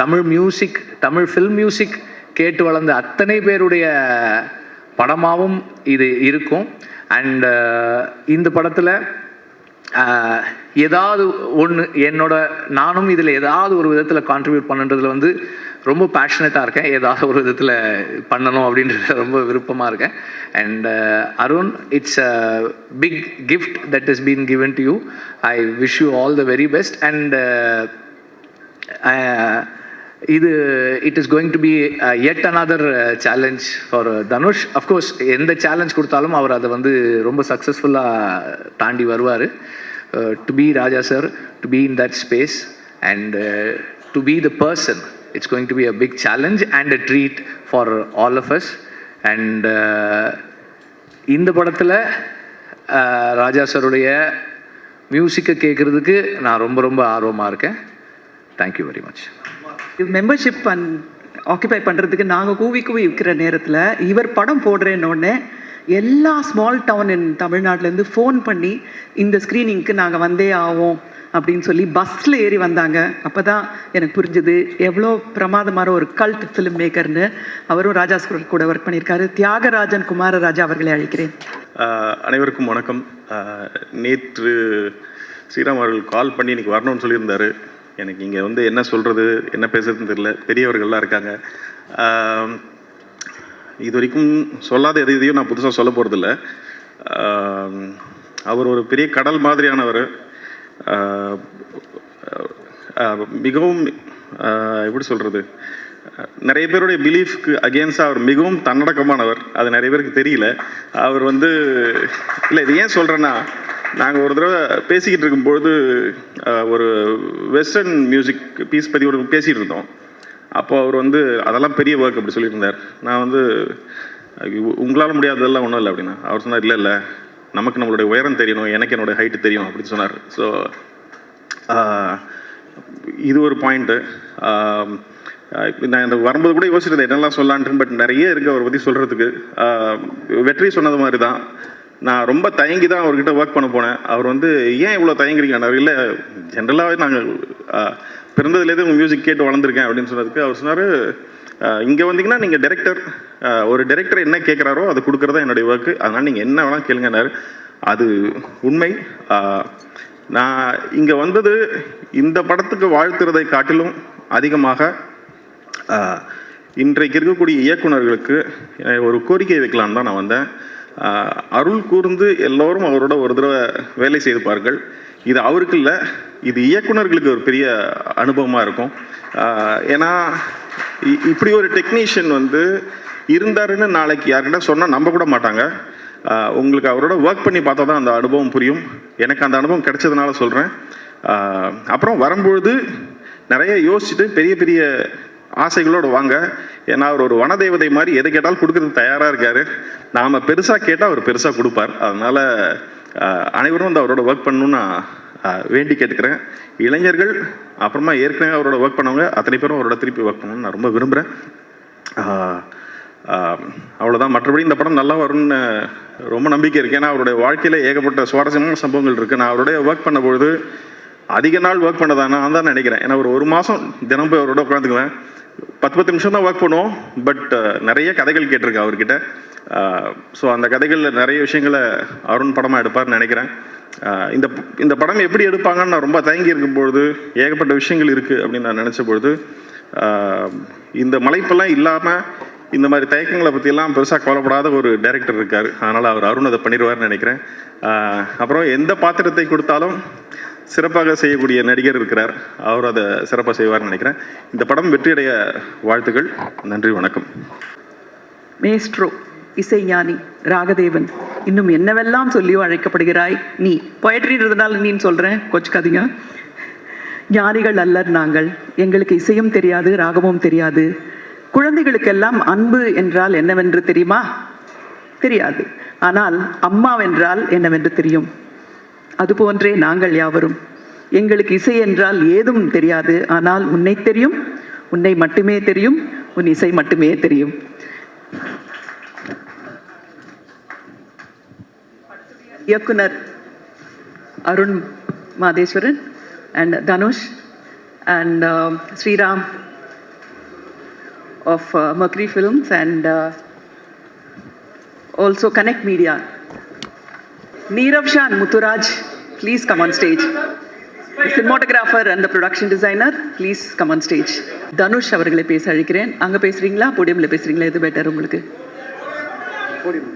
Tamil music, Tamil film music கேட்டு வளர்ந்த அத்தனை பேருடைய படமாகவும் இது இருக்கும். அண்ட் இந்த படத்தில் ஏதாவது ஒன்று நானும் இதில் ஏதாவது ஒரு விதத்தில் கான்ட்ரிபியூட் பண்ணுறதுல வந்து ரொம்ப பேஷனட்டாக இருக்கேன். ஏதாவது ஒரு விதத்தில் பண்ணணும் அப்படின்றது ரொம்ப விருப்பமாக இருக்கேன். And Arun, it's a big gift that is been given to you. I wish you all the very best. And it is going to be yet another challenge for Dhanush. Of course, எந்த challenge கொடுத்தாலும் அவர் அதை வந்து ரொம்ப சக்ஸஸ்ஃபுல்லாக தாண்டி வருவார். To be Raja sir, to be in that space and to be the person, it's going to be a big challenge and a treat for all of us. And இந்த படத்தில் ராஜா சாருடைய மியூசிக்கை கேட்குறதுக்கு நான் ரொம்ப ரொம்ப ஆர்வமாக இருக்கேன். Thank you very much. Membership occupy பண்ணுறதுக்கு நாங்கள் கூவி இருக்கிற நேரத்தில் இவர் படம் போடுறேன்னொடனே எல்லா ஸ்மால் டவுன் இன் தமிழ்நாட்டிலேருந்து ஃபோன் பண்ணி இந்த ஸ்க்ரீனிங்க்கு நாங்கள் வந்தே ஆவோம் அப்படின்னு சொல்லி பஸ்ஸில் ஏறி வந்தாங்க. அப்போ தான் எனக்கு புரிஞ்சுது எவ்வளோ பிரமாதமான ஒரு கல்ட் ஃபிலிம் மேக்கர்னு. அவரும் ராஜா கூட ஒர்க் பண்ணியிருக்காரு. தியாகராஜன் குமாரராஜா அவர்களை அழைக்கிறேன். அனைவருக்கும் வணக்கம். நேற்று ஸ்ரீராம் அவர்கள் கால் பண்ணி இன்னைக்கு வரணும்னு சொல்லியிருந்தாரு. எனக்கு இங்கே வந்து என்ன சொல்கிறது, என்ன பேசுறதுன்னு தெரியல. பெரியவர்கள்லாம் இருக்காங்க. இது வரைக்கும் சொல்லாத எதையும் நான் புதுசாக சொல்ல போகிறதில்ல. அவர் ஒரு பெரிய கடல் மாதிரியானவர். மிகவும் எப்படி சொல்கிறது, நிறைய பேருடைய பிலீஃப்க்கு அகேன்ஸ்டாக அவர் மிகவும் தன்னடக்கமானவர். அது நிறைய பேருக்கு தெரியல. அவர் வந்து இல்லை, இது ஏன் சொல்கிறேன்னா, நாங்கள் ஒரு தடவை பேசிக்கிட்டு இருக்கும்பொழுது ஒரு வெஸ்டர்ன் மியூசிக் பீஸ் பற்றி ஒரு பேசிகிட்டு இருந்தோம். அப்போ அவர் வந்து அதெல்லாம் பெரிய ஒர்க் அப்படி சொல்லியிருந்தார். நான் வந்து உங்களால் முடியாததெல்லாம் ஒன்றும் இல்லை அப்படின்னா, அவர் சொன்னார், இல்லை இல்லை, நமக்கு நம்மளுடைய உயரம் தெரியணும், எனக்கு என்னோடய ஹைட்டு தெரியும் அப்படின்னு சொன்னார். ஸோ இது ஒரு பாயிண்ட்டு. நான் இந்த வரும்போது கூட யோசிச்சிருந்தேன் என்னெல்லாம் சொல்லான்ட்டு. பட் நிறைய இருக்குது அவரை பற்றி சொல்கிறதுக்கு. வெற்றி சொன்னது மாதிரி தான், நான் ரொம்ப தயங்கி தான் அவர்கிட்ட ஒர்க் பண்ண போனேன். அவர் வந்து ஏன் இவ்வளோ தயங்குறீங்க? இல்லை, ஜென்ரலாகவே நாங்கள் பிறந்ததுலேருந்து உங்கள் மியூசிக் கேட்டு வளர்ந்துருக்கேன் அப்படின்னு சொன்னதுக்கு அவர் சொன்னார், இங்கே வந்தீங்கன்னா நீங்கள் டைரக்டர், ஒரு டைரக்டர் என்ன கேட்குறாரோ அது கொடுக்குறதா என்னுடைய ஒர்க்கு, அதனால் நீங்கள் என்ன வேணால் கேளுங்கன்னாரு. அது உண்மை. நான் இங்கே வந்தது இந்த படத்துக்கு வாழ்த்துறதை காட்டிலும் அதிகமாக இன்றைக்கு இருக்கக்கூடிய இயக்குநர்களுக்கு ஒரு கோரிக்கை வைக்கலான்னு தான் நான் வந்தேன். அருள் கூர்ந்து எல்லோரும் அவரோட ஒரு தடவை வேலை செய்திருப்பார்கள். இது அவருக்கு இல்லை, இது இயக்குநர்களுக்கு ஒரு பெரிய அனுபவமாக இருக்கும். ஏன்னா இப்படி ஒரு டெக்னீஷியன் வந்து இருந்தாருன்னு நாளைக்கு யார்கிட்ட சொன்னால் நம்ப கூட மாட்டாங்க. உங்களுக்கு அவரோட ஒர்க் பண்ணி பார்த்தா தான் அந்த அனுபவம் புரியும். எனக்கு அந்த அனுபவம் கிடைச்சதுனால சொல்கிறேன். அப்புறம் வரும்பொழுது நிறைய யோசிச்சுட்டு பெரிய பெரிய ஆசைகளோடு வாங்க. ஏன்னா அவர் ஒரு வனதேவதை மாதிரி எது கேட்டாலும் கொடுக்கறதுக்கு தயாராக இருக்கார். நாம் பெருசாக கேட்டால் அவர் பெருசாக கொடுப்பார். அதனால் அனைவரும் வந்து அவரோட ஒர்க் பண்ணணும்னு நான் வேண்டி கேட்டுக்கிறேன். இளைஞர்கள் அப்புறமா ஏற்கனவே அவரோட ஒர்க் பண்ணவங்க அத்தனை பேரும் அவரோட திருப்பி ஒர்க் பண்ணணும்னு நான் ரொம்ப விரும்புகிறேன். அவ்வளோதான். மற்றபடி இந்த படம் நல்லா வரும்னு ரொம்ப நம்பிக்கை இருக்குது. ஏன்னா அவருடைய வாழ்க்கையில் ஏகப்பட்ட சுவாரஸ்யமான சம்பவங்கள் இருக்குது. நான் அவருடைய ஒர்க் பண்ணும்பொழுது அதிக நாள் ஒர்க் பண்ணதான் நான் தான் நினைக்கிறேன். ஏன்னா ஒரு மாதம் தினம் போய் அவரோட உட்காந்துக்குவேன். 10 நிமிஷம் தான் ஒர்க் பண்ணுவோம். பட் நிறைய கதைகள் கேட்டிருக்கேன் அவர்கிட்ட. ஸோ அந்த கதைகளில் நிறைய விஷயங்களை அருண் படமாக எடுப்பார்னு நினைக்கிறேன். இந்த படம் எப்படி எடுப்பாங்கன்னு நான் ரொம்ப தயங்கி இருக்கும்பொழுது ஏகப்பட்ட விஷயங்கள் இருக்குது அப்படின்னு நான் நினச்ச பொழுது இந்த மலைப்பெல்லாம் இல்லாமல் இந்த மாதிரி தயக்கங்களை பற்றியெல்லாம் பெருசாக கவலைப்படாத ஒரு டைரக்டர் இருக்கார். அதனால் அவர் அருண் அதை பண்ணிடுவார்னு நினைக்கிறேன். அப்புறம் எந்த பாத்திரத்தை கொடுத்தாலும் சிறப்பாக செய்யக்கூடிய நடிகர் இருக்கிறார். அவர் அதை சிறப்பாக செய்வார்னு நினைக்கிறேன். இந்த படம் வெற்றியடைய வாழ்த்துக்கள். நன்றி, வணக்கம். மேஸ்ட்ரோ, இசைஞானி, ராகதேவன், இன்னும் என்னவெல்லாம் சொல்லியோ அழைக்கப்படுகிறாய் நீ. பொயட்ரின்றதுனால நீன்னு சொல்கிறேன், கொச்சுக்காதீங்க. ஞானிகள் அல்லர் நாங்கள், எங்களுக்கு இசையும் தெரியாது ராகமும் தெரியாது. குழந்தைகளுக்கெல்லாம் அன்பு என்றால் என்னவென்று தெரியுமா? தெரியாது. ஆனால் அம்மாவென்றால் என்னவென்று தெரியும். அதுபோன்றே நாங்கள் யாவரும். எங்களுக்கு இசை என்றால் ஏதும் தெரியாது. ஆனால் உன்னை தெரியும், உன்னை மட்டுமே தெரியும், உன் இசை மட்டுமே தெரியும். இயக்குனர் Arun Madheswaran and Dhanush and Sriram of Mercury Films and also Connect Media. Neerav Shah and Mutturaj, please come on stage. The cinematographer and the production designer, please come on stage. Dhanush அவர்களை பேச அழைக்கிறேன். அங்க பேசுறீங்களா போடியம்ல பேசுறீங்களா? எது பெட்டர் உங்களுக்கு? Podium.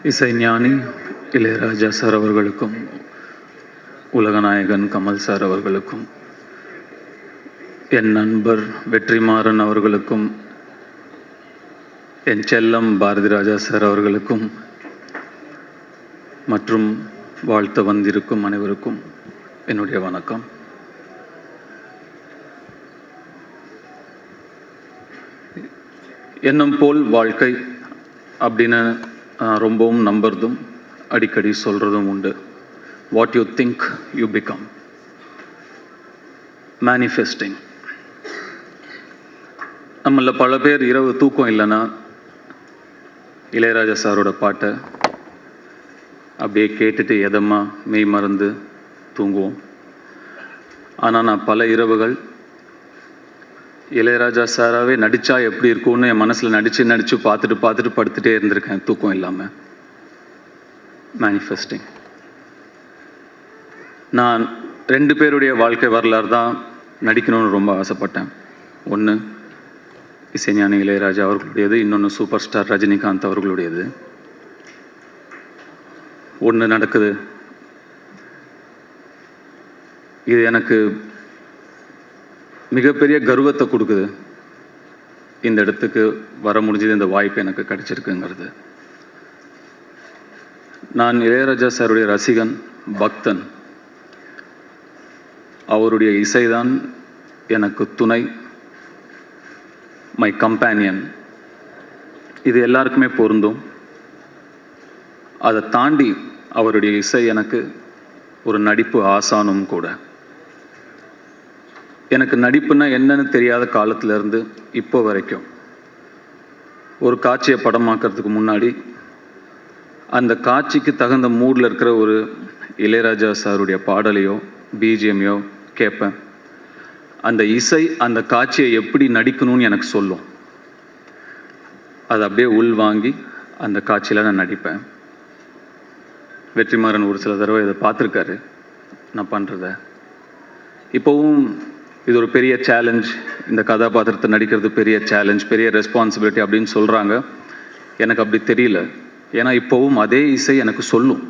இசைஞானி Ilaiyaraaja sir அவர்களுக்கும் உலகநாயகன் கமல் சார் அவர்களுக்கும் என் நண்பர் வெற்றிமாறன் அவர்களுக்கும் என் செல்லம் பாரதி ராஜா சார் அவர்களுக்கும் மற்றும் வாழ்த்த வந்திருக்கும் அனைவருக்கும் என்னுடைய வணக்கம். எண்ணம் போல் வாழ்க்கை அப்படின்னு ரொம்பவும் நம்புறதும் அடிக்கடி சொல்கிறதும் உண்டு. What you think you become. Manifesting. நம்மள பல பேர் இரவு தூக்கம் இல்லைன்னா இளையராஜா சாரோட பாட்டை அப்படியே கேட்டுட்டு எதமாக மெய் மறந்து தூங்குவோம். ஆனால் நான் பல இரவுகள் இளையராஜா சாராகவே நடித்தா எப்படி இருக்கும்னு என் மனசில் நடித்து பார்த்துட்டு படுத்துகிட்டே இருந்திருக்கேன் தூக்கம் இல்லாமல். மேனிஃபெஸ்டிங். நான் 2 பேருடைய வாழ்க்கை வரலாறு தான் நடிக்கணும்னு ரொம்ப ஆசைப்பட்டேன். ஒன்று இசைஞானி இளையராஜா அவர்களுடையது, இன்னொன்று சூப்பர் ஸ்டார் ரஜினிகாந்த் அவர்களுடையது. ஒன்று நடக்குது. இது எனக்கு மிகப்பெரிய கர்வத்தை கொடுக்குது. இந்த இடத்துக்கு வர முடிஞ்சது, இந்த வாய்ப்பு எனக்கு கிடைச்சிருக்குங்கிறது. நான் இளையராஜா சாருடைய ரசிகன், பக்தன். அவருடைய இசைதான் எனக்கு துணை, மை கம்பேனியன். இது எல்லாருக்குமே பொருந்தும். அதை தாண்டி அவருடைய இசை எனக்கு ஒரு நடிப்பு ஆசானும் கூட. எனக்கு நடிப்புன்னா என்னன்னு தெரியாத காலத்திலேருந்து இப்போ வரைக்கும் ஒரு காட்சியை படமாக்கிறதுக்கு முன்னாடி அந்த காட்சிக்கு தகுந்த மூடில் இருக்கிற ஒரு இளையராஜா சாருடைய பாடலையோ பிஜிஎம்மையோ கேட்பேன். அந்த இசை அந்த காட்சியை எப்படி நடிக்கணும்னு எனக்கு சொல்லும். அதை அப்படியே உள்வாங்கி அந்த காட்சியில் நான் நடிப்பேன். வெற்றிமாறன் ஒரு சில தடவை இதை பார்த்துருக்காரு. நான் பண்ணுறத. இப்போவும் இது ஒரு பெரிய சேலஞ்ச், இந்த கதாபாத்திரத்தை நடிக்கிறது பெரிய சேலஞ்ச், பெரிய ரெஸ்பான்சிபிலிட்டி அப்படின்னு சொல்கிறாங்க. எனக்கு அப்படி தெரியல. ஏன்னா இப்போவும் அதே இசை எனக்கு சொல்லும்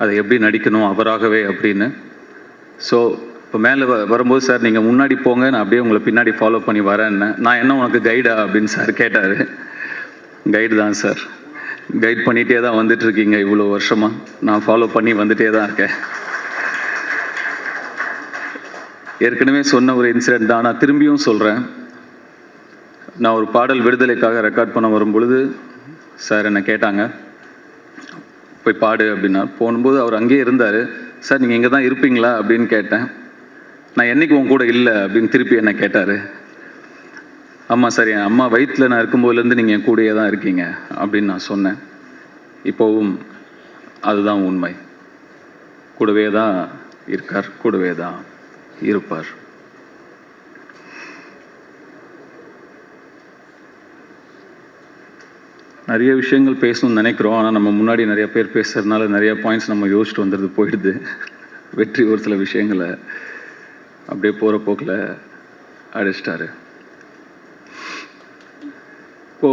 அதை எப்படி நடிக்கணும் அவராகவே அப்படின்னு. ஸோ இப்போ மேலே வரும்போது சார் நீங்கள் முன்னாடி போங்க, நான் அப்படியே உங்களை பின்னாடி ஃபாலோ பண்ணி வரேன்னு. நான் என்ன உனக்கு கைடா அப்படின்னு சார் கேட்டார். கைடு தான் சார், கைட் பண்ணிகிட்டே தான் வந்துட்டுருக்கீங்க இவ்வளோ வருஷமாக, நான் ஃபாலோ பண்ணி வந்துகிட்டே தான் இருக்கேன். ஏற்கனவே சொன்ன ஒரு இன்சிடெண்ட் தான், நான் திரும்பியும் சொல்கிறேன். நான் ஒரு பாடல் விடுதலைக்காக ரெக்கார்ட் பண்ண வரும்பொழுது சார் என்னை கேட்டாங்க, போய் பாடு அப்படின்னா. போகும்போது அவர் அங்கேயே இருந்தார். சார் நீங்கள் இங்கே தான் இருப்பீங்களா அப்படின்னு கேட்டேன். நான் என்றைக்கு உன் கூட இல்லை அப்படின்னு திருப்பி என்னை கேட்டார். ஆமாம் சார், என் அம்மா வயிற்றில் நான் இருக்கும்போதுலேருந்து நீங்கள் என் கூடயே தான் இருக்கீங்க அப்படின்னு நான் சொன்னேன். இப்போவும் அதுதான் உண்மை. கூடவே தான் இருக்கார், கூடவே தான் இருப்பார். நிறைய விஷயங்கள் பேசணும்னு நினைக்கிறோம். ஆனால் நம்ம முன்னாடி நிறைய பேர் பேசுறதுனால நிறைய பாயிண்ட்ஸ் நம்ம யோசிச்சுட்டு வந்துடுது, போயிடுது. வெற்றி ஒரு சில விஷயங்களை அப்படியே போகிற போக்கில் அடிச்சிட்டாரு. இப்போ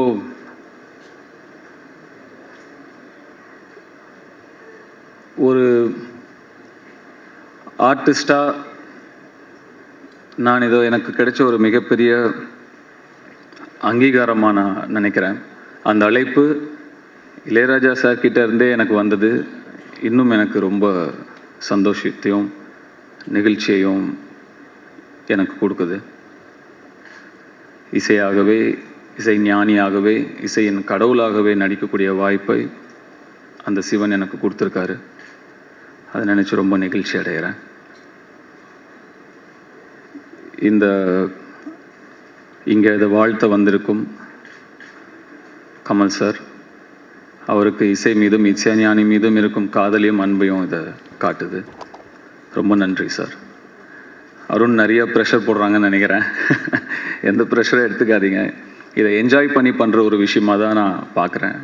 ஒரு ஆர்டிஸ்டாக நான் இதோ எனக்கு கிடைச்ச ஒரு மிகப்பெரிய அங்கீகாரமாக நான் நினைக்கிறேன். அந்த அழைப்பு இளையராஜா சார் கிட்ட இருந்தே எனக்கு வந்தது. இன்னும் எனக்கு ரொம்ப சந்தோஷத்தையும் நெகிழ்ச்சியையும் எனக்கு கொடுக்குது. இசையாகவே, இசை ஞானியாகவே, இசையின் கடவுளாகவே நடிக்கக்கூடிய வாய்ப்பை அந்த சிவன் எனக்கு கொடுத்துருக்காரு. அதை நினச்சி ரொம்ப நெகிழ்ச்சி அடைகிறேன். இங்கே இதை வாழ்த்த வந்திருக்கும் கமல் சார், அவருக்கு இசை மீதும் இசைஞானி மீதும் இருக்கும் காதலையும் அன்பையும் இதை காட்டுது. ரொம்ப நன்றி சார். அருண் நிறைய ப்ரெஷர் போடுறாங்கன்னு நினைக்கிறேன். எந்த ப்ரெஷரும் எடுத்துக்காதீங்க. இதை என்ஜாய் பண்ணி பண்ணுற ஒரு விஷயமாக தான் நான் பார்க்குறேன்.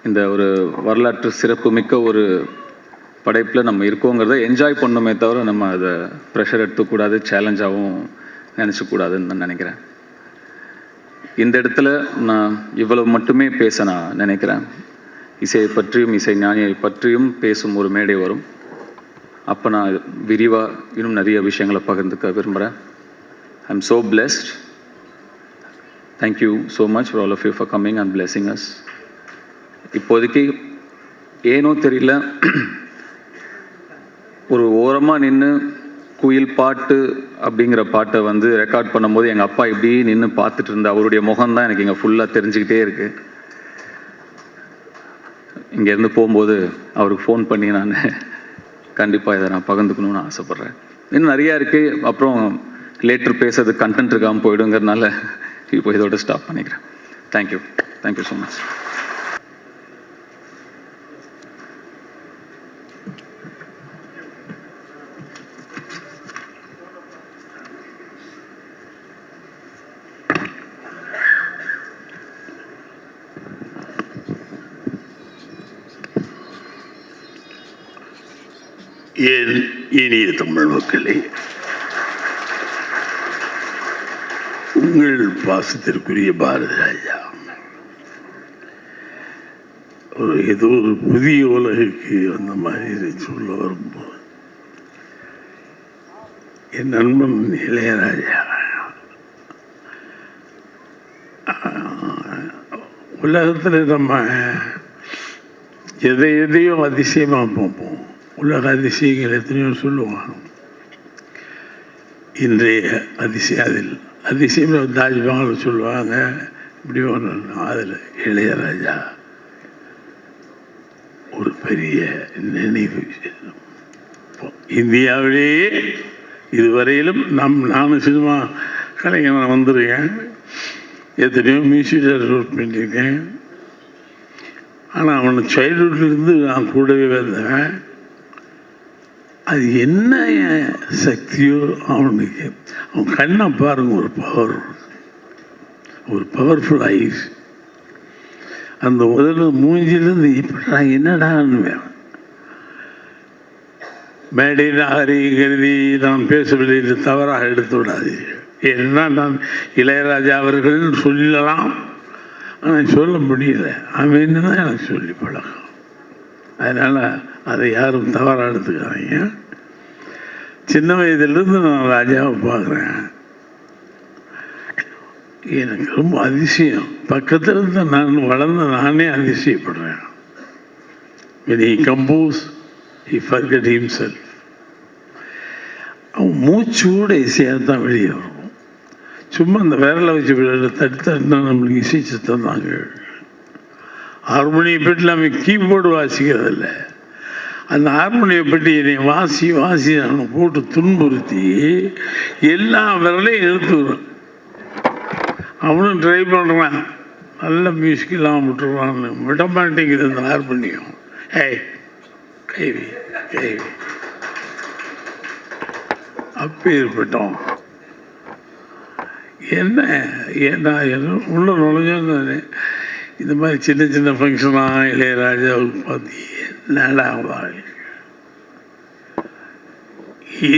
இந்த ஒரு வரலாற்று சிறப்பு மிக்க ஒரு படைப்பில் நம்ம இருக்கோங்கிறத என்ஜாய் பண்ணணுமே தவிர நம்ம அதை ப்ரெஷர் எடுத்துக்கூடாது, சேலஞ்சாகவும் நினச்சக்கூடாதுன்னு நான் நினைக்கிறேன். இந்த இடத்துல நான் இவ்வளவு மட்டுமே பேச நான் நினைக்கிறேன். இசையை பற்றியும் இசை ஞானியை பற்றியும் பேசும் ஒரு மேடை வரும். அப்போ நான் விரிவாக இன்னும் நிறைய விஷயங்களை பகிர்ந்துக்க விரும்புகிறேன். I am so blessed. Thank you so much for all of you for coming and blessing us. இப்போதைக்கு ஏனோ தெரியல, ஒரு ஓரமாக நின்று குயில் பாட்டு அப்படிங்கிற பாட்டை வந்து ரெக்கார்ட் பண்ணும்போது எங்கள் அப்பா இப்படி நின்று பார்த்துட்டு இருந்த அவருடைய முகம்தான் எனக்கு இங்கே ஃபுல்லாக தெரிஞ்சுக்கிட்டே இருக்குது. இங்கேருந்து போகும்போது அவருக்கு ஃபோன் பண்ணி நான் கண்டிப்பாக இதை நான் பகிர்ந்துக்கணும்னு ஆசைப்பட்றேன். இன்னும் நிறையா இருக்குது. அப்புறம் லேட்டர் பேசுறது கண்டென்ட் இருக்காமல் போயிடுங்கிறதுனால இப்போ இதோட ஸ்டாப் பண்ணிக்கிறேன். Thank you so much. என் இனிய தமிழ் மக்களே, உங்கள் பாசத்திற்குரிய பாரதி ராஜா ஏதோ ஒரு புதிய உலகுக்கு வந்த மாதிரி சொல்ல வரும்போது, என் நண்பன் இளையராஜா உலகத்தில் நம்ம எதையோ அதிசயமாக பார்ப்போம். உலக அதிசயங்கள் எத்தனையோ சொல்லுவாங்க. இன்றைய அதிசயம் தாஜ்மஹால் சொல்லுவாங்க. இப்படி ஒன்று அதில் இளையராஜா ஒரு பெரிய நினைவு. இந்தியாவிலேயே இதுவரையிலும் நானும் சினிமா கலைஞர் வந்திருக்கேன், எத்தனையோ மியூசிக் டேரக்டர் பண்ணியிருக்கேன். ஆனால் அவனை சைல்ட்ஹுட்லேருந்து நான் கூடவே வந்தேன். அது என்ன சக்தியோ அவனுக்கு, அவன் கண்ணை பாருங்க, ஒரு பவர்ஃபுல் ஐஸ். அந்த முதல்ல மூஞ்சிலிருந்து இப்படா என்னடான்னு வேணும். மேடை நாகரிகருதி நான் பேசவில்லை என்று தவறாக எடுத்து விடாதீர்கள். ஏன்னா நான் இளையராஜா அவர்கள் சொல்லலாம், ஆனால் சொல்ல முடியல. அவன் தான் எனக்கு சொல்லி பழக்கம். அதனால் அதை யாரும் தவறாக எடுத்துக்காதீங்க. சின்ன வயதிலிருந்து நான் ராஜாவை பார்க்குறேன். எனக்கு ரொம்ப அதிசயம். பக்கத்தில் இருந்து நான் வளர்ந்த நானே அதிசயப்படுறேன். When he composed, he forgot himself. அவன் மூச்சு கூட இசையாக தான் வெளியே வரும். சும்மா அந்த விரலை வச்சு தட்டுனா நம்மளுக்கு இசை சத்தம் தாங்க. ஹார்மோனியை பெட்டில் அவன் கீபோர்டு வாசிக்கிறதில்ல. அந்த ஹார்மோனியை பெட்டி என்னை வாசி வாசி அவனை போட்டு துன்புறுத்தி எல்லா விரலையும் இழுத்துக்கிறான். அவனும் ட்ரை பண்ணுறான், நல்ல மியூசிக் இல்லாமல் விட்டுருவான்னு. விட மாட்டேங்குது அந்த ஹார்மோனியம். ஏய் கைவி கைவி அப்பேற்பட்டோம். என்ன ஏன்னா உள்ள நுழைஞ்சோன்னு இந்த மாதிரி சின்ன சின்ன ஃபங்க்ஷனாக இளையராஜாவுக்கு பார்த்து என்னடா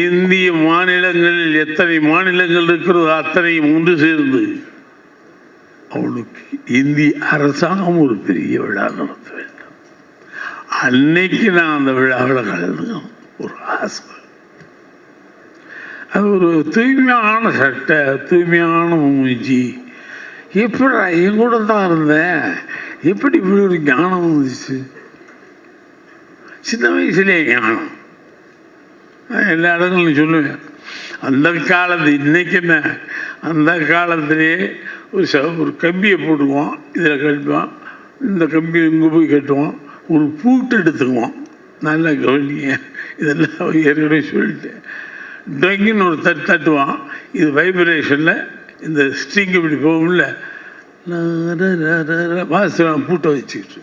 இந்திய மாநிலங்களில் எத்தனை மாநிலங்கள் இருக்கிறதோ அத்தனையும் ஒன்று சேர்ந்து அவனுக்கு இந்திய அரசாங்கம் ஒரு பெரிய விழா நடத்த வேண்டும். அன்னைக்கு நான் அந்த விழாவில் கலந்துக்கணும் ஒரு ஆசை. அது ஒரு தூய்மையான சட்டை, தூய்மையான மூஞ்சி. எப்படி என் கூட தான் இருந்தேன், எப்படி இப்படி ஒரு ஞானம் வந்துச்சு? சின்ன வயசுலேயே ஞானம். எல்லா இடங்களும் சொல்லுவேன். அந்த காலத்து இன்னைக்கு என்ன, அந்த காலத்திலே ஒரு கம்பியை போட்டுக்குவோம், இதில் கட்டுவான், இந்த கம்பியை இங்கே போய் கட்டுவோம், ஒரு பூட்டு எடுத்துக்குவோம். நல்லா கவனிங்க, இதெல்லாம் ஏற்கனவே சொல்லிட்டேன். டொங்கின்னு ஒரு தட்டுவான், இது வைப்ரேஷனில் இந்த ஸ்ட்ரிங் இப்படி போகும்ல, வாசம் பூட்டை வச்சுக்கிட்டு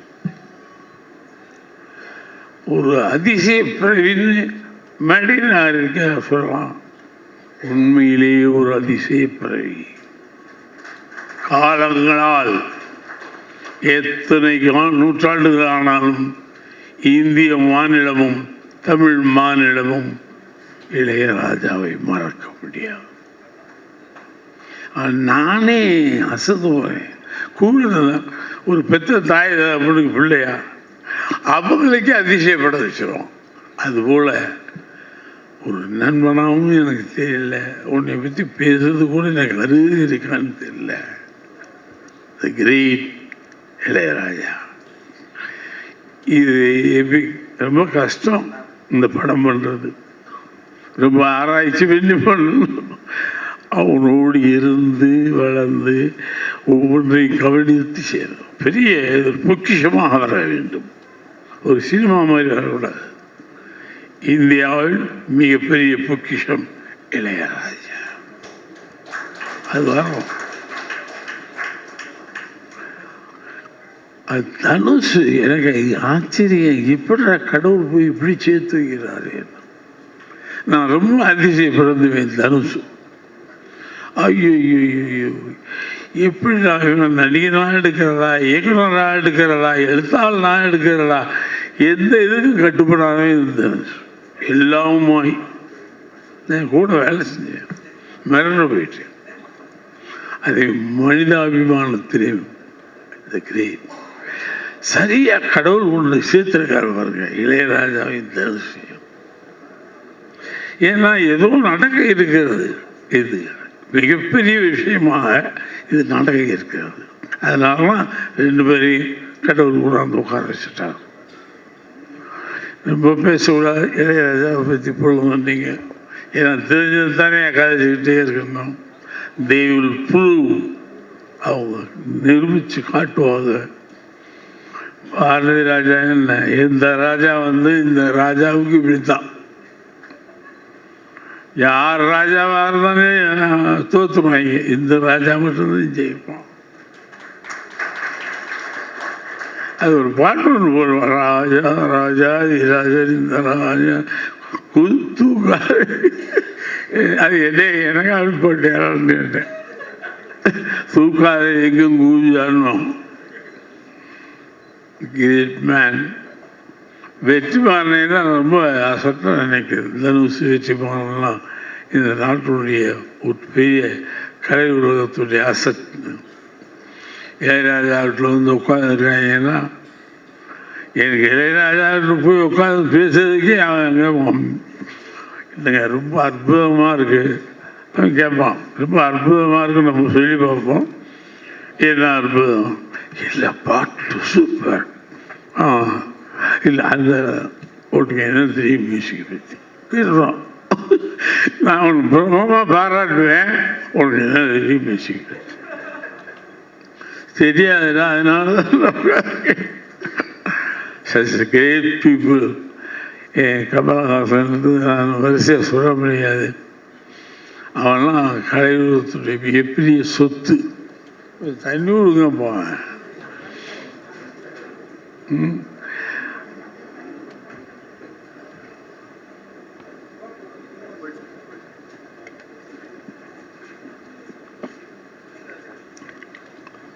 ஒரு அதிசய பிறவின்னு மேடையில் இருக்க சொல்லலாம். உண்மையிலேயே ஒரு அதிசய பிறவி. காலங்களால் எத்தனை நூற்றாண்டுகள் ஆனாலும் இந்திய மாநிலமும் தமிழ் மாநிலமும் இளையராஜாவை மறக்க முடியாது. நானே அசதுவேன். கூட ஒரு பெற்ற தாய் அப்படிக்கு பிள்ளையா அவங்களுக்கே அதிசயப்பட வச்சிடும். அதுபோல் ஒரு நண்பனாகவும் எனக்கு தெரியல, உன்னை பற்றி பேசுறது கூட எனக்கு அருகே இருக்கான்னு தெரியல. தி கிரேட் இளையராஜா. இது ரொம்ப கஷ்டம் இந்த படம் பண்ணுறது. ரொம்ப ஆராய்ச்சி பண்ணி பண்ணணும். அவனோடு இருந்து வளர்ந்து ஒவ்வொன்றையும் கவனித்து செய்யணும். பெரிய ஒரு பொக்கிஷமாக வர வேண்டும். ஒரு சினிமா மாதிரி வரக்கூடாது. இந்தியாவில் மிகப்பெரிய பொக்கிஷம் இளையராஜா. அது வரும். அது தனுஷு எனக்கு ஆச்சரியம். எப்படி கடவுள் போய் இப்படி சேர்த்து வைக்கிறாரு. நான் ரொம்ப அதிசயப்படுவேன். தனுஷு ஐயோ ஐயோ, எப்படி நான் நடிகனாக எடுக்கிறதா, இயக்குனராக எடுக்கிறதா, எழுத்தாள் நான் எடுக்கிறதா, எந்த இதுக்கும் கட்டுப்படாதே தனுஷ். எல்லாமாய் நான் கூட வேலை செஞ்சேன், மிரண்டு போயிட்டேன். அதே மனிதாபிமானத்திலே கிரேட். சரியா கடவுள் ஒன்று சேர்த்திருக்காரு பாருங்க இளையராஜாவின் தனுஷ். ஏன்னா ஏதோ நடக்க இருக்கிறது, இது மிகப்பெரிய விஷயமாக இது நடக்க இருக்கிறது. அதனால ரெண்டு பேரையும் கடவுள் கூட அந்த உட்கார வச்சுட்டார். ரொம்ப பேசக்கூடாது இளையராஜாவை பற்றி பொழுதுங்க. ஏன்னா தெரிஞ்சது தானே கதைச்சிக்கிட்டே இருக்கணும். they will prove, அவங்க நிரூபித்து காட்டுவாங்க. பாரதி ராஜா என்ன, எந்த ராஜா இந்த ராஜாவுக்கு இப்படித்தான். யார் ராஜாவாக இருந்தாலும் தோற்றுவாங்க, இந்த ராஜா மட்டும்தான் ஜெயிப்போம். அது ஒரு பாட்டு ஒன்று போடுவான், ராஜா ராஜா ராஜர் இந்த ராஜா தூக்காது. அது எனக்கு அப்படி போட்டேன் கேட்டேன். தூக்காத எங்கும் கூஜானோம். கிரேட் மேன் வெற்றிமாறனைலாம் ரொம்ப அசட்டாக நினைக்கிறது. தனுஷ் வெற்றிமாறன்லாம் இந்த நாட்டுடைய ஒரு பெரிய கலை உலகத்துடைய அசட். இளையராஜா வீட்டில் வந்து உட்காந்துருக்காங்கன்னா எனக்கு இளையராஜா வீட்டில் போய் உட்காந்து பேசுறதுக்கே அவன் இல்லைங்க ரொம்ப அற்புதமாக இருக்குது அவன் கேட்பான். ரொம்ப அற்புதமாக இருக்குன்னு நம்ம சொல்லி பார்ப்போம். என்ன அற்புதம்? இல்லை பாட்டு சூப்பர். இல்லை அந்த ஓட்டுங்க என்ன தெரியும் மியூசிக் பற்றி பேசுகிறோம். நான் உனக்கு பிரமமாக பாராட்டுவேன். உனக்கு என்ன தெரியும் மியூசிக் பற்றி தெரியாதுடா. அதனால such great people. கமலஹாசன் நான் வரிசையாக சொல்ல முடியாது. அவன்லாம் கலையுலகத்துடைய மிகப்பெரிய சொத்து. தண்ணி கொடுங்க போவேன்.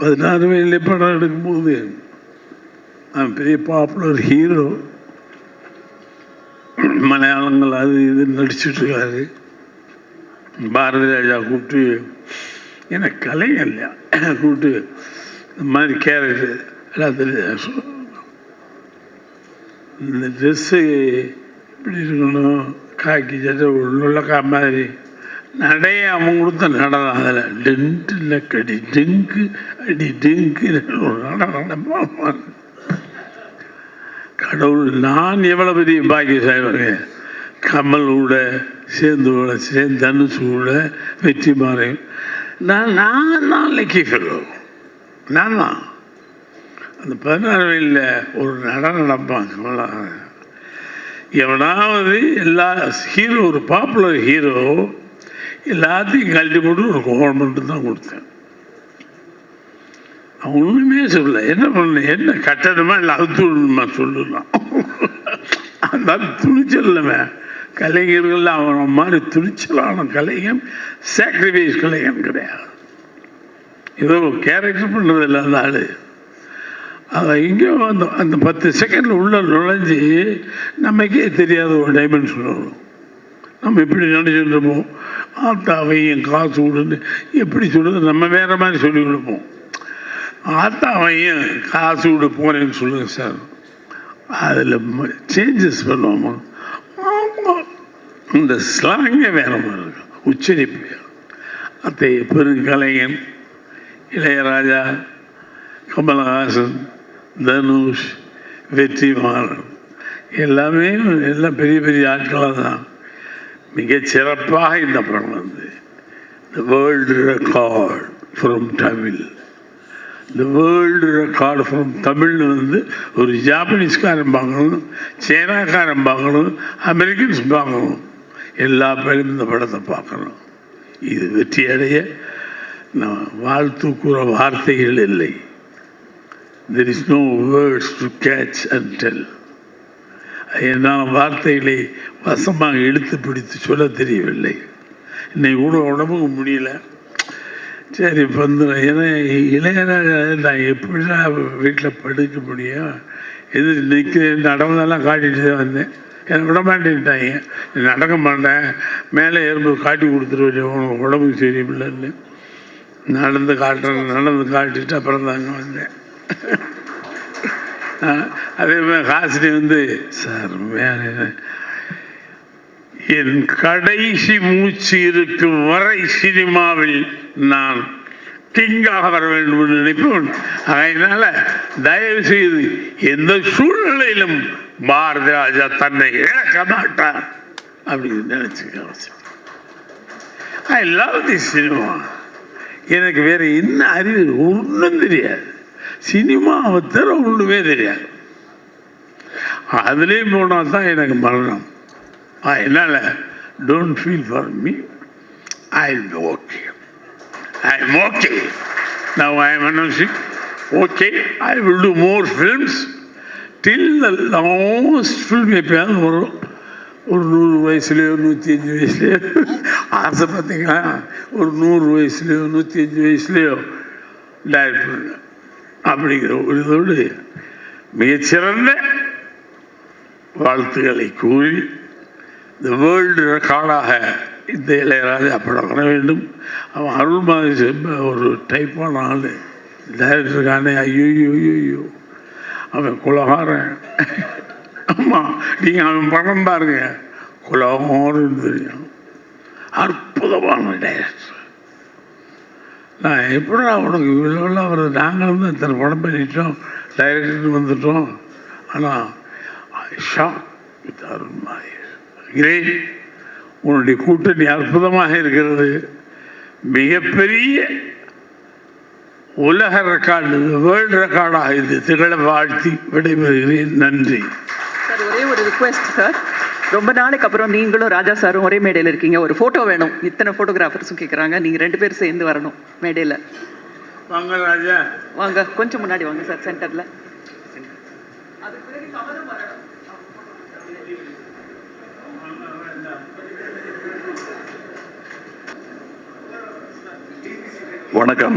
பதினாறு வயதிலே படம் எடுக்கும்போது அவன் பெரிய பாப்புலர் ஹீரோ. மலையாளங்கள் அது இது நடிச்சிட்ருக்காரு. பாரதி ராஜா கூப்பிட்டு எனக்கு கலைஞர் இல்லையா கூப்பிட்டு இந்த மாதிரி கேரக்டர் எல்லாத்தையும் இந்த ட்ரெஸ்ஸு இப்படி இருக்கணும், காக்கி சட்டை உள்ளக்கா மாதிரி நடைய அவன் கொடுத்த நடனம். அதில் டென்ட்டு இல்லை கடி டெங்கு அடி டெங்கு நடனம். கடவுள் நான் எவ்வளோ பெரிய பாக்கியசாலி. கமல் கூட சேர்ந்து தனுஷ் கூட வெற்றிமாறன் நான் தான் லக்கி ஃபெல்லோ. நான் தான் அந்த 16 வயதில் ஒரு நடனம் நடப்பான் கமலஹாசன். எவனாவது எல்லா ஹீரோ ஒரு பாப்புலர் ஹீரோ எல்லாத்தையும் கழட்டி போட்டு ஒரு கோவம் மட்டும் தான் கொடுத்தேன். அவன் ஒன்றுமே சொல்லலை. என்ன பண்ண என்ன கட்டணமா இல்லை அவுத்து விடணுமா சொல்லலாம். அந்த துணிச்சல் இல்லைமே கலைஞர்கள். அவனை மாதிரி துணிச்சலான கலைஞன் சாக்ரிஃபைஸ் கலைஞன் கிடையாது. ஏதோ கேரக்டர் பண்ணுறது இல்லை அந்த ஆள். அதை இங்கேயோ அந்த 10 செகண்டில் உள்ள நுழைஞ்சி நமக்கே தெரியாத ஒரு டைமென்ஷன் வரும். நம்ம எப்படி நினச்சிருப்போம். ஆத்தாவையும் காசு விடுன்னு எப்படி சொல்லுது நம்ம வேறு மாதிரி சொல்லி கொடுப்போம். ஆத்தாவையும் காசு விட போகிறேன்னு சொல்லுங்க சார். அதில் சேஞ்சஸ் பண்ணுவோமா? ஆமாம், இந்த ஸ்லாங்கே வேற மாதிரி இருக்கும். உச்சரிப்பு அத்தை பெருங்கலைஞன் இளையராஜா, கமலஹாசன், தனுஷ், வெற்றிமாறன் எல்லாமே எல்லாம் பெரிய பெரிய ஆட்களாக தான். மிகச்சிறப்பாக இந்த படம் வந்து the world record from Tamil. The world record from தமிழ்னு வந்து ஒரு ஜாப்பனீஸ்காரன் பார்க்கணும், சைனாக்காரன் பார்க்கணும், அமெரிக்கன்ஸ் பார்க்கணும். எல்லா பேரும் இந்த படத்தை பார்க்கணும். இது வெற்றி அடைய நான் வாழ்த்து கூற வார்த்தைகள் இல்லை. There is no words to catch and tell. என்னால் வார்த்தைகளை வசமாக எடுத்து பிடித்து சொல்ல தெரியவில்லை. இன்னைக்கு கூட உடம்புக்கு முடியல. சரி இப்போ வந்துடும். ஏன்னா இளையராஜா நான் எப்படிதான் வீட்டில் படுக்க முடியும்? எது நிற்கிறேன் நடந்தெல்லாம் காட்டிட்டு தான் வந்தேன். எனக்கு விட மாட்டேன்ட்டாங்க. நடக்க மாட்டேன், மேலே ஏறும்போது காட்டி கொடுத்துருவேன் உனக்கு உடம்புக்கு சரியில்லைன்னு. நடந்து காட்டிட்டு அப்புறம் தாங்க வந்தேன். அதே மாதிரி ஹாசினி வந்து சார் வேற என் கடைசி மூச்சு இருக்கும் வரை சினிமாவில் நான் கிங்காக வர வேண்டும் என்று நினைப்பேன். அதனால தயவு செய்து எந்த சூழ்நிலையிலும் பாரதி ராஜா தன்னை இழக்க மாட்டார் அப்படின்னு நினைச்சுக்க அவசியம். I love this cinema. எனக்கு வேற என்ன அறிவு ஒன்றும் தெரியாது. சினிமாவை தர ஒன்றுமே தெரியாது. அதுலேயும் போனால் தான் எனக்கு மரணம். என்னால் don't feel for me. I will be okay. I am okay. Now I am announcing okay I will do more films till the last film. எப்பயாவது வரும் ஒரு 100 வயசுலையோ 105 வயசுலையோ ஆசை பார்த்தீங்களா? ஒரு 100 வயசுலையோ 105 வயசுலையோ டைரக்ட் பண்ண அப்படிங்கிற ஒரு இதோடு மிகச்சிறந்த வாழ்த்துக்களை கூறி இந்த வேர்ல்டு ரெக்கார்டாக இந்த இளையராஜா படம் வர வேண்டும். அவன் அருள் மாதிரி ஒரு டைப்பான ஆள் டைரக்டருக்கானே. ஐயோ அவன் குலகாரன். ஆமாம், நீங்கள் அவன் படம் பாருங்க, குலகாரன்னு தெரியும். அற்புதமான டைரக்டர். நான் எப்படி அவனுக்கு இவ்வளோலாம் வருது? நாங்களும் தான் இத்தனை படம் பண்ணிட்டோம், டைரக்டர் வந்துட்டோம். ஆனால் ஷாக் வித் அருண்மாய். கிரேட். உன்னுடைய கூட்டணி அற்புதமாக இருக்கிறது. மிகப்பெரிய உலக ரெக்கார்டு, வேர்ல்டு ரெக்கார்டாக இது திகழ வாழ்த்தி விடைபெறுகிறேன். நன்றி சார். ஒரே ஒரு ரிக்வெஸ்ட் சார், ரொம்ப நாளைக்கு அப்புறம் நீங்களும் ராஜா சாரும் ஒரே மேடையில் இருக்கீங்க, ஒரு ஃபோட்டோ வேணும். இத்தனை ஃபோட்டோகிராஃபர்ஸும் கேட்குறாங்க, நீங்கள் 2 பேரும் சேர்ந்து வரணும் மேடையில். வாங்க ராஜா, வாங்க, கொஞ்சம் முன்னாடி வாங்க சார், சென்டரில். வணக்கம்.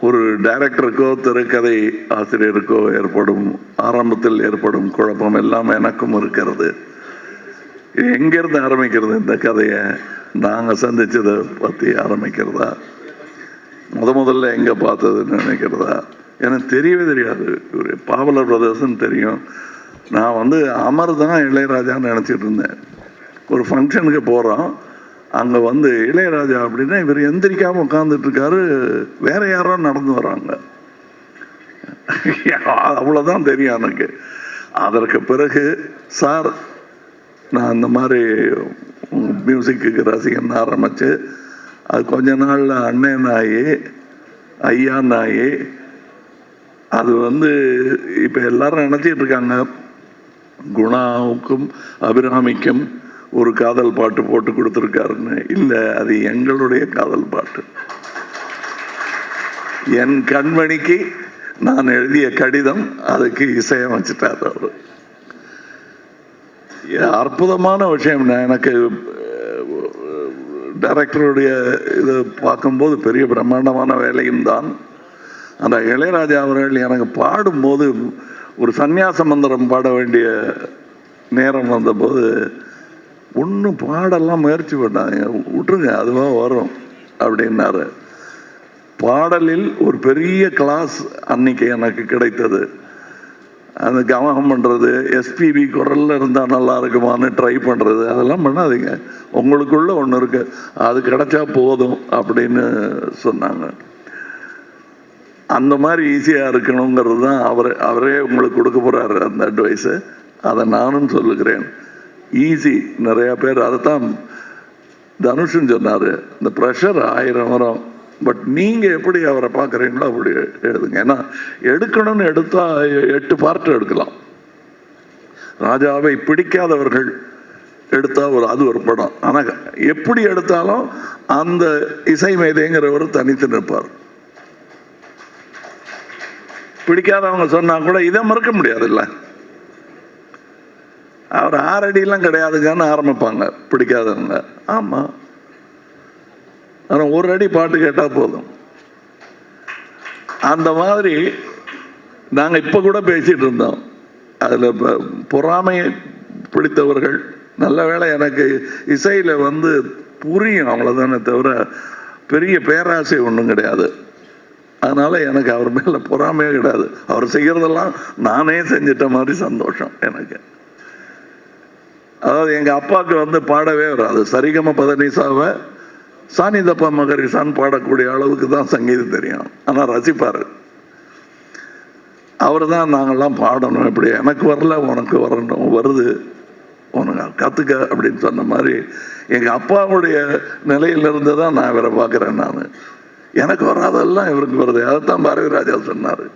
ஒரு டைரக்டருக்கோ திரைக்கதை ஆசிரியருக்கோ ஆரம்பத்தில் ஏற்படும் குழப்பம் எல்லாம் எனக்கும் இருக்கிறது. எங்கேருந்து ஆரம்பிக்கிறது இந்த கதையை? நாங்கள் சந்திச்சதை பற்றி ஆரம்பிக்கிறதா, முதல்ல எங்கே பார்த்ததுன்னு நினைக்கிறதா? எனக்கு தெரியவே தெரியாது. ஒரு பாவலர் பிரதர்ஸ்ன்னு தெரியும். நான் அமர் தான் இளையராஜான்னு நினச்சிட்டு இருந்தேன். ஒரு ஃபங்க்ஷனுக்கு போகிறோம், அங்கே இளையராஜா அப்படின்னா இவர் எந்திரிக்காமல் உட்காந்துட்டு இருக்காரு, வேற யாரோ நடந்து வராங்க. அவ்வளோதான் தெரியும் எனக்கு. அதற்கு பிறகு சார் நான் இந்த மாதிரி மியூசிக்கு ரசிகன் ஆரம்பிச்சு அது கொஞ்ச நாளில் அண்ணன் ஆகி ஐயான் ஆகி அது இப்போ எல்லாரும் நினச்சிட்டு இருக்காங்க குணாவுக்கும் அபிராமிக்கும் ஒரு காதல் பாட்டு போட்டு கொடுத்துருக்காருன்னு. இல்லை, அது எங்களுடைய காதல் பாட்டு. என் கண்மணிக்கு நான் எழுதிய கடிதம், அதுக்கு இசையமைச்சிட்டார் அவர். அற்புதமான விஷயம். எனக்கு டைரக்டருடைய இதை பார்க்கும்போது பெரிய பிரம்மாண்டமான வேலையும் தான். அந்த இளையராஜா அவர்கள் எனக்கு பாடும்போது ஒரு சந்நியாச மந்திரம் பாட வேண்டிய நேரம் வந்தபோது ஒன்றும் பாடெல்லாம் முயற்சி பண்ணாங்க, விட்டுருங்க அதுவாக வரும் அப்படின்னாரு. பாடலில் ஒரு பெரிய கிளாஸ் அன்னைக்கு எனக்கு கிடைத்தது. அந்த கவனம் பண்ணுறது, எஸ்பிபி குரலில் இருந்தால் நல்லா இருக்குமான்னு ட்ரை பண்ணுறது, அதெல்லாம் பண்ணாதீங்க, உங்களுக்குள்ள ஒன்று இருக்கு, அது கிடைச்சா போதும் அப்படின்னு சொன்னாங்க. அந்த மாதிரி ஈஸியாக இருக்கணுங்கிறது தான் அவரே உங்களுக்கு கொடுக்க போகிறாரு அந்த அட்வைஸு. அதை நானும் சொல்லுகிறேன். ஈஸி. நிறையா பேர் அதைத்தான் தனுஷன் சொன்னார், இந்த ப்ரெஷர் 1000 வரும், பட் நீங்கள் எப்படி அவரை பார்க்குறீங்களோ அப்படி எழுதுங்க. ஏன்னா எடுக்கணும்னு எடுத்தால் 8 பார்ட் எடுக்கலாம். ராஜாவை பிடிக்காதவர்கள் எடுத்தால் அது ஒரு படம். ஆனால் எப்படி எடுத்தாலும் அந்த இசை மேதைங்கிறவர் தனித்து நிற்பார். பிடிக்காதவங்க சொன்னால் கூட இதை மறுக்க முடியாதுல்ல. அவர் 6 அடியெல்லாம் கிடையாதுங்கன்னு ஆரம்பிப்பாங்க பிடிக்காதவங்க. ஆமாம், ஆனால் 1 அடி பாட்டு கேட்டால் போதும். அந்த மாதிரி நாங்கள் இப்போ கூட பேசிகிட்டு இருந்தோம். அதில் பொறாமை பிடித்தவர்கள், நல்ல வேளை எனக்கு இசையில் புரியும் அவ்வளோதானே தவிர பெரிய பேராசை ஒன்றும் கிடையாது. அதனால் எனக்கு அவர் மேலே பொறாமையே கிடையாது. அவர் செய்கிறதெல்லாம் நானே செஞ்சிட்ட மாதிரி சந்தோஷம் எனக்கு. அதாவது எங்கள் அப்பாவுக்கு பாடவே வராது. சரிகம பதனிசாவை சாணி தப்பா மகரிசான் பாடக்கூடிய அளவுக்கு தான் சங்கீதம் தெரியும். ஆனால் ரசிப்பார். அவர் தான் நாங்கள்லாம் பாடணும், இப்படி எனக்கு வரல உனக்கு வரணும், வருது உனக்கு கற்றுக்க அப்படின்னு சொன்ன மாதிரி எங்கள் அப்பாவுடைய நிலையிலிருந்து தான் நான் இவரை பார்க்குறேன். நான் எனக்கு வராதெல்லாம் இவருக்கு வருது. அதைத்தான் பாரதி ராஜா சொன்னார்.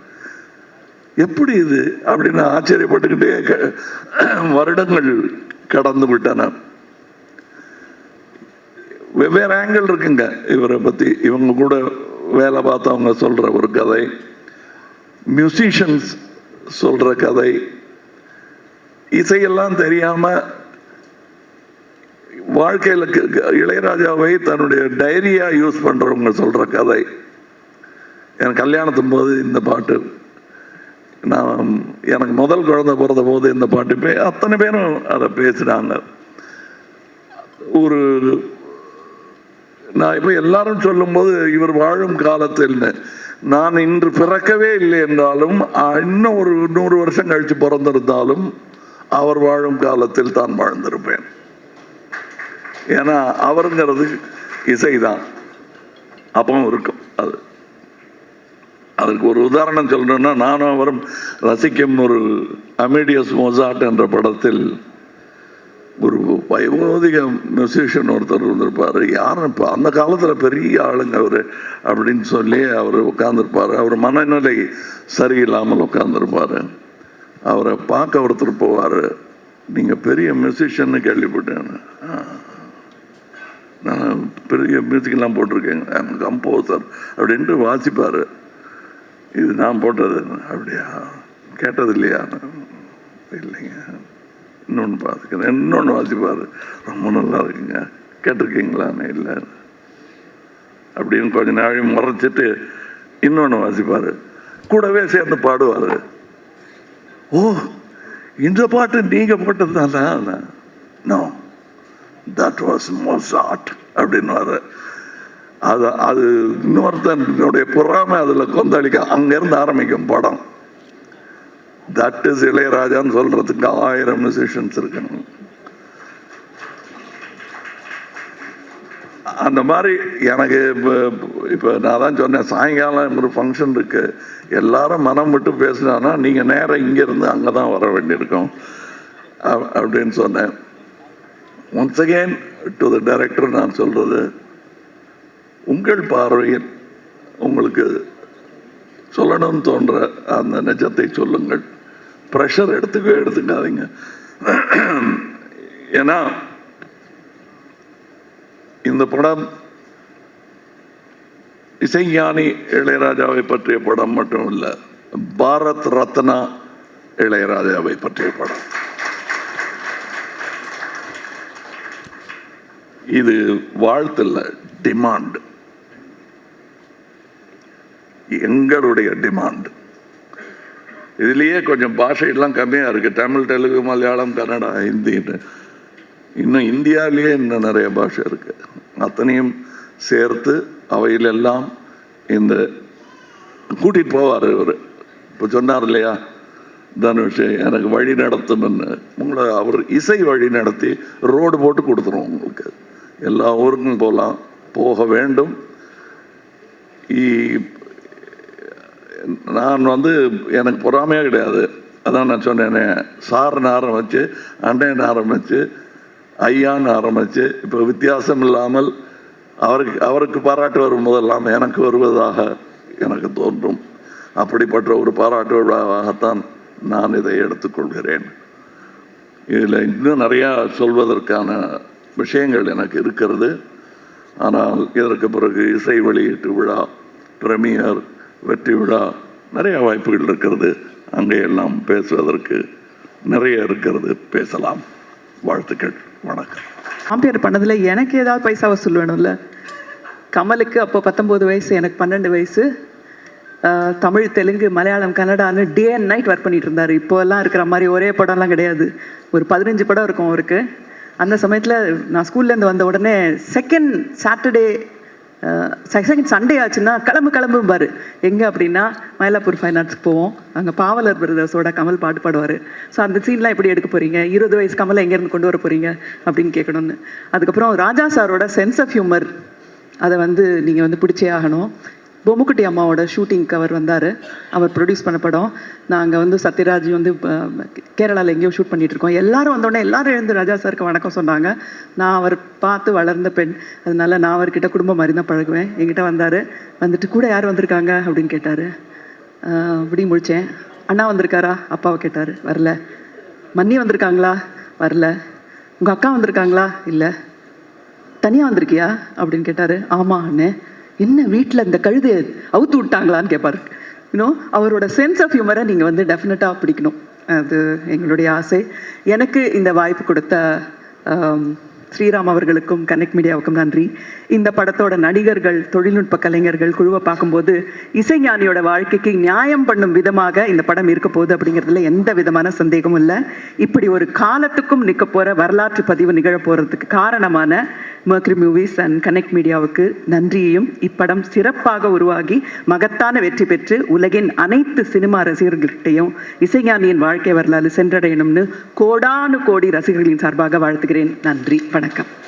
எப்படி இது அப்படின்னு ஆச்சரியப்பட்டுக்கிட்டே வருடங்கள் கடந்து விட்டன. வெவ்வேறு ஆங்கிள் இருக்குங்க இவரை பற்றி. இவங்க கூட வேலை பார்த்தவங்க சொல்கிற ஒரு கதை, மியூசிஷியன்ஸ் சொல்கிற கதை, இசையெல்லாம் தெரியாமல் வாழ்க்கையில் இளையராஜாவை தன்னுடைய டைரியாக யூஸ் பண்ணுறவங்க சொல்கிற கதை. எனக்கு கல்யாணத்தும் போது இந்த பாட்டு நான் எனக்கு முதல் குழந்தை பிறந்த போது இந்த பாட்டு அத்தனை பேரும் அதை பேசுகிறாங்க. ஒரு நான் இப்போ எல்லாரும் சொல்லும்போது இவர் வாழும் காலத்தில் நான் இன்று பிறக்கவே இல்லை என்றாலும் இன்னும் ஒரு 100 வருஷம் கழித்து பிறந்திருந்தாலும் அவர் வாழும் காலத்தில் தான் வாழ்ந்திருப்பேன். ஏன்னா அவருங்கிறது இசைதான் அப்பவும் இருக்கும். அதுக்கு ஒரு உதாரணம் சொல்லணும்னா, நானும் அவரும் ரசிக்கும் ஒரு அமேடியஸ் மொசார்ட் என்ற படத்தில் ஒரு வைவோதிக மியூசிஷியன் ஒருத்தர் இருந்திருப்பார். யாரும் இப்போ அந்த காலத்தில் பெரிய ஆளுங்க அவர் அப்படின்னு சொல்லி அவர் உட்காந்துருப்பார். அவர் மனநிலை சரியில்லாமல் உட்காந்துருப்பார். அவரை பார்க்க ஒருத்தர் போவார், நீங்கள் பெரிய மியூசிஷியன்னு கேள்விப்பட்டேன், நான் பெரிய மியூசிக்கெல்லாம் போட்டிருக்கேங்க, கம்போசர் அப்படின்ட்டு வாசிப்பார். இது நான் போட்டது அப்படியா, கேட்டது இல்லையா, இல்லைங்க, இன்னொன்று பார்த்துக்கிறேன், இன்னொன்று வாசிப்பார், ரொம்ப நல்லா இருக்குங்க, கேட்டிருக்கீங்களான்னு, இல்லை அப்படின்னு கொஞ்ச நாள் முறைச்சிட்டு இன்னொன்று வாசிப்பார், கூடவே சேர்ந்து பாடுவார். ஓ, இந்த பாட்டு நீங்கள் போட்டது தானா? நோ, தட் வாஸ் மொசார்ட் அப்படின்னு. அது இன்னொருத்தனுடைய பொறாமை அதில் கொந்தளிக்க அங்கேருந்து ஆரம்பிக்கும் படம். தட் இஸ் இளையராஜான்னு சொல்றதுக்கு 1000 மியூசிஷியன்ஸ் இருக்கணும். அந்த மாதிரி எனக்கு இப்போ நான் தான் சொன்னேன், சாயங்காலம் ஒரு ஃபங்க்ஷன் இருக்கு, எல்லாரும் மனம் விட்டு பேசினான்னா நீங்கள் நேரம் இங்கேருந்து அங்கே தான் வர வேண்டியிருக்கும் அப்படின்னு சொன்னேன். Once again to the director நான் சொல்றது, உங்கள் பார்வையில் உங்களுக்கு சொல்லணும்னு தோன்ற அந்த நிஜத்தை சொல்லுங்கள். ப்ரெஷர் எடுத்துக்காதீங்க. ஏன்னா இந்த படம் இசைஞானி இளையராஜாவை பற்றிய படம் மட்டும் இல்லை, பாரத் ரத்னா இளையராஜாவை பற்றிய படம். இது வாழ்த்துல டிமாண்ட், எங்களுடைய டிமாண்ட். இதுலேயே கொஞ்சம் பாஷையெல்லாம் கம்மியாக இருக்குது, தமிழ், தெலுங்கு, மலையாளம், கன்னடா, ஹிந்தின்னு. இன்னும் இந்தியாவிலேயே இன்னும் நிறைய பாஷை இருக்குது. அத்தனையும் சேர்த்து அவையிலெல்லாம் இந்த கூட்டிகிட்டு போவார் இவர். இப்போ சொன்னார் இல்லையா தனுஷ், எனக்கு வழி நடத்தும்னு. உங்களை அவர் இசை வழி நடத்தி ரோடு போட்டு கொடுத்துரும் உங்களுக்கு. எல்லா ஊருக்கும் போகலாம், போக வேண்டும். நான் எனக்கு பொறாமையாக கிடையாது. அதான் நான் சொன்னேனே, சார்னு ஆரம்பித்து, அண்ணன் ஆரம்பித்து, ஐயான்னு ஆரம்பித்து, இப்போ வித்தியாசம் இல்லாமல் அவருக்கு பாராட்டு வரும் போதெல்லாம் எனக்கு வருவதாக எனக்கு தோன்றும். அப்படிப்பட்ட ஒரு பாராட்டு விழாவாகத்தான் நான் இதை எடுத்துக்கொள்கிறேன். இதில் இன்னும் நிறையா சொல்வதற்கான விஷயங்கள் எனக்கு இருக்கிறது. ஆனால் இதற்கு பிறகு இசை வெளியீட்டு விழா, பிரீமியர், வெற்றி விழா, நிறைய வாய்ப்புகள் இருக்கிறது. அங்கேயெல்லாம் பேசுவதற்கு நிறைய இருக்கிறது, பேசலாம். வாழ்த்துக்கள், வணக்கம். கம்பேர் பண்ணதில் எனக்கு ஏதாவது பைசா வசூல் வேணும்ல. கமலுக்கு அப்போ 19 வயசு, எனக்கு 12 வயசு. தமிழ், தெலுங்கு, மலையாளம், கன்னடான்னு டே அண்ட் நைட் ஒர்க் பண்ணிட்டு இருந்தார். இப்போல்லாம் இருக்கிற மாதிரி ஒரே படம்லாம் கிடையாது. ஒரு 15 படம் இருக்கும் அவருக்கு. அந்த சமயத்தில் நான் ஸ்கூல்லேருந்து வந்த உடனே செகண்ட் சண்டே ஆச்சுன்னா கிளம்பும்பார். எங்கே அப்படின்னா மயிலாப்பூர் ஃபைன் ஆர்ட்ஸ்க்கு போவோம். அங்கே பாவலர் பிரதர்ஸோட கமல் பாட்டு பாடுவார். ஸோ அந்த சீன்லாம் எப்படி எடுக்க போகிறீங்க, 20 வயசு கமலை எங்கேருந்து கொண்டு வர போகிறீங்க அப்படின்னு கேட்கணும்னு. அதுக்கப்புறம் ராஜா சாரோட சென்ஸ் ஆஃப் ஹியூமர், அதை நீங்கள் பிடிச்சே ஆகணும். பொம்முக்குட்டி அம்மாவோட ஷூட்டிங்க்கு அவர் வந்தார். அவர் ப்ரொடியூஸ் பண்ண படம். நாங்கள் சத்யராஜ் கேரளாவில் எங்கேயோ ஷூட் பண்ணிகிட்ருக்கோம். எல்லாரும் வந்தோடனே எல்லாரும் எழுந்து ராஜா சாருக்கு வணக்கம் சொன்னாங்க. நான் அவர் பார்த்து வளர்ந்த பெண், அதனால நான் அவர்கிட்ட குடும்பம் மாதிரி தான் பழகுவேன். என்கிட்ட வந்தார். வந்துட்டு கூட யார் வந்திருக்காங்க அப்படின்னு கேட்டார். அப்படி முடித்தேன். அண்ணா வந்திருக்காரா, அப்பாவை கேட்டார். வரல. மன்னி வந்திருக்காங்களா, வரல. உங்கள் அக்கா வந்திருக்காங்களா, இல்லை. தனியாக வந்திருக்கியா அப்படின்னு கேட்டார். ஆமாம் அண்ணே. என்ன வீட்டில் இந்த கழுது அவுத்து விட்டாங்களான்னு கேட்பார். அவரோட சென்ஸ் ஆஃப் ஹியூமரை நீங்கள் டெஃபினட்டாக பிடிக்கணும். அது எங்களுடைய ஆசை. எனக்கு இந்த வாய்ப்பு கொடுத்த ஸ்ரீராம் அவர்களுக்கும் கனெக்ட் மீடியாவுக்கும் நன்றி. இந்த படத்தோட நடிகர்கள், தொழில்நுட்ப கலைஞர்கள் குழுவை பார்க்கும்போது இசைஞானியோட வாழ்க்கைக்கு நியாயம் பண்ணும் விதமாக இந்த படம் இருக்க போகுது அப்படிங்கிறதுல எந்த விதமான சந்தேகமும் இல்லை. இப்படி ஒரு காலத்துக்கும் நிற்க போகிற வரலாற்று பதிவு நிகழ போகிறதுக்கு காரணமான Mercury Movies அண்ட் கனெக்ட் மீடியாவுக்கு நன்றியையும், இப்படம் சிறப்பாக உருவாகி மகத்தான வெற்றி பெற்று உலகின் அனைத்து சினிமா ரசிகர்கள்கிட்டையும் இசைஞானியின் வாழ்க்கை வரலாறு சென்றடையணும்னு கோடானு கோடி ரசிகர்களின் சார்பாக வாழ்த்துகிறேன். நன்றி, வணக்கம்.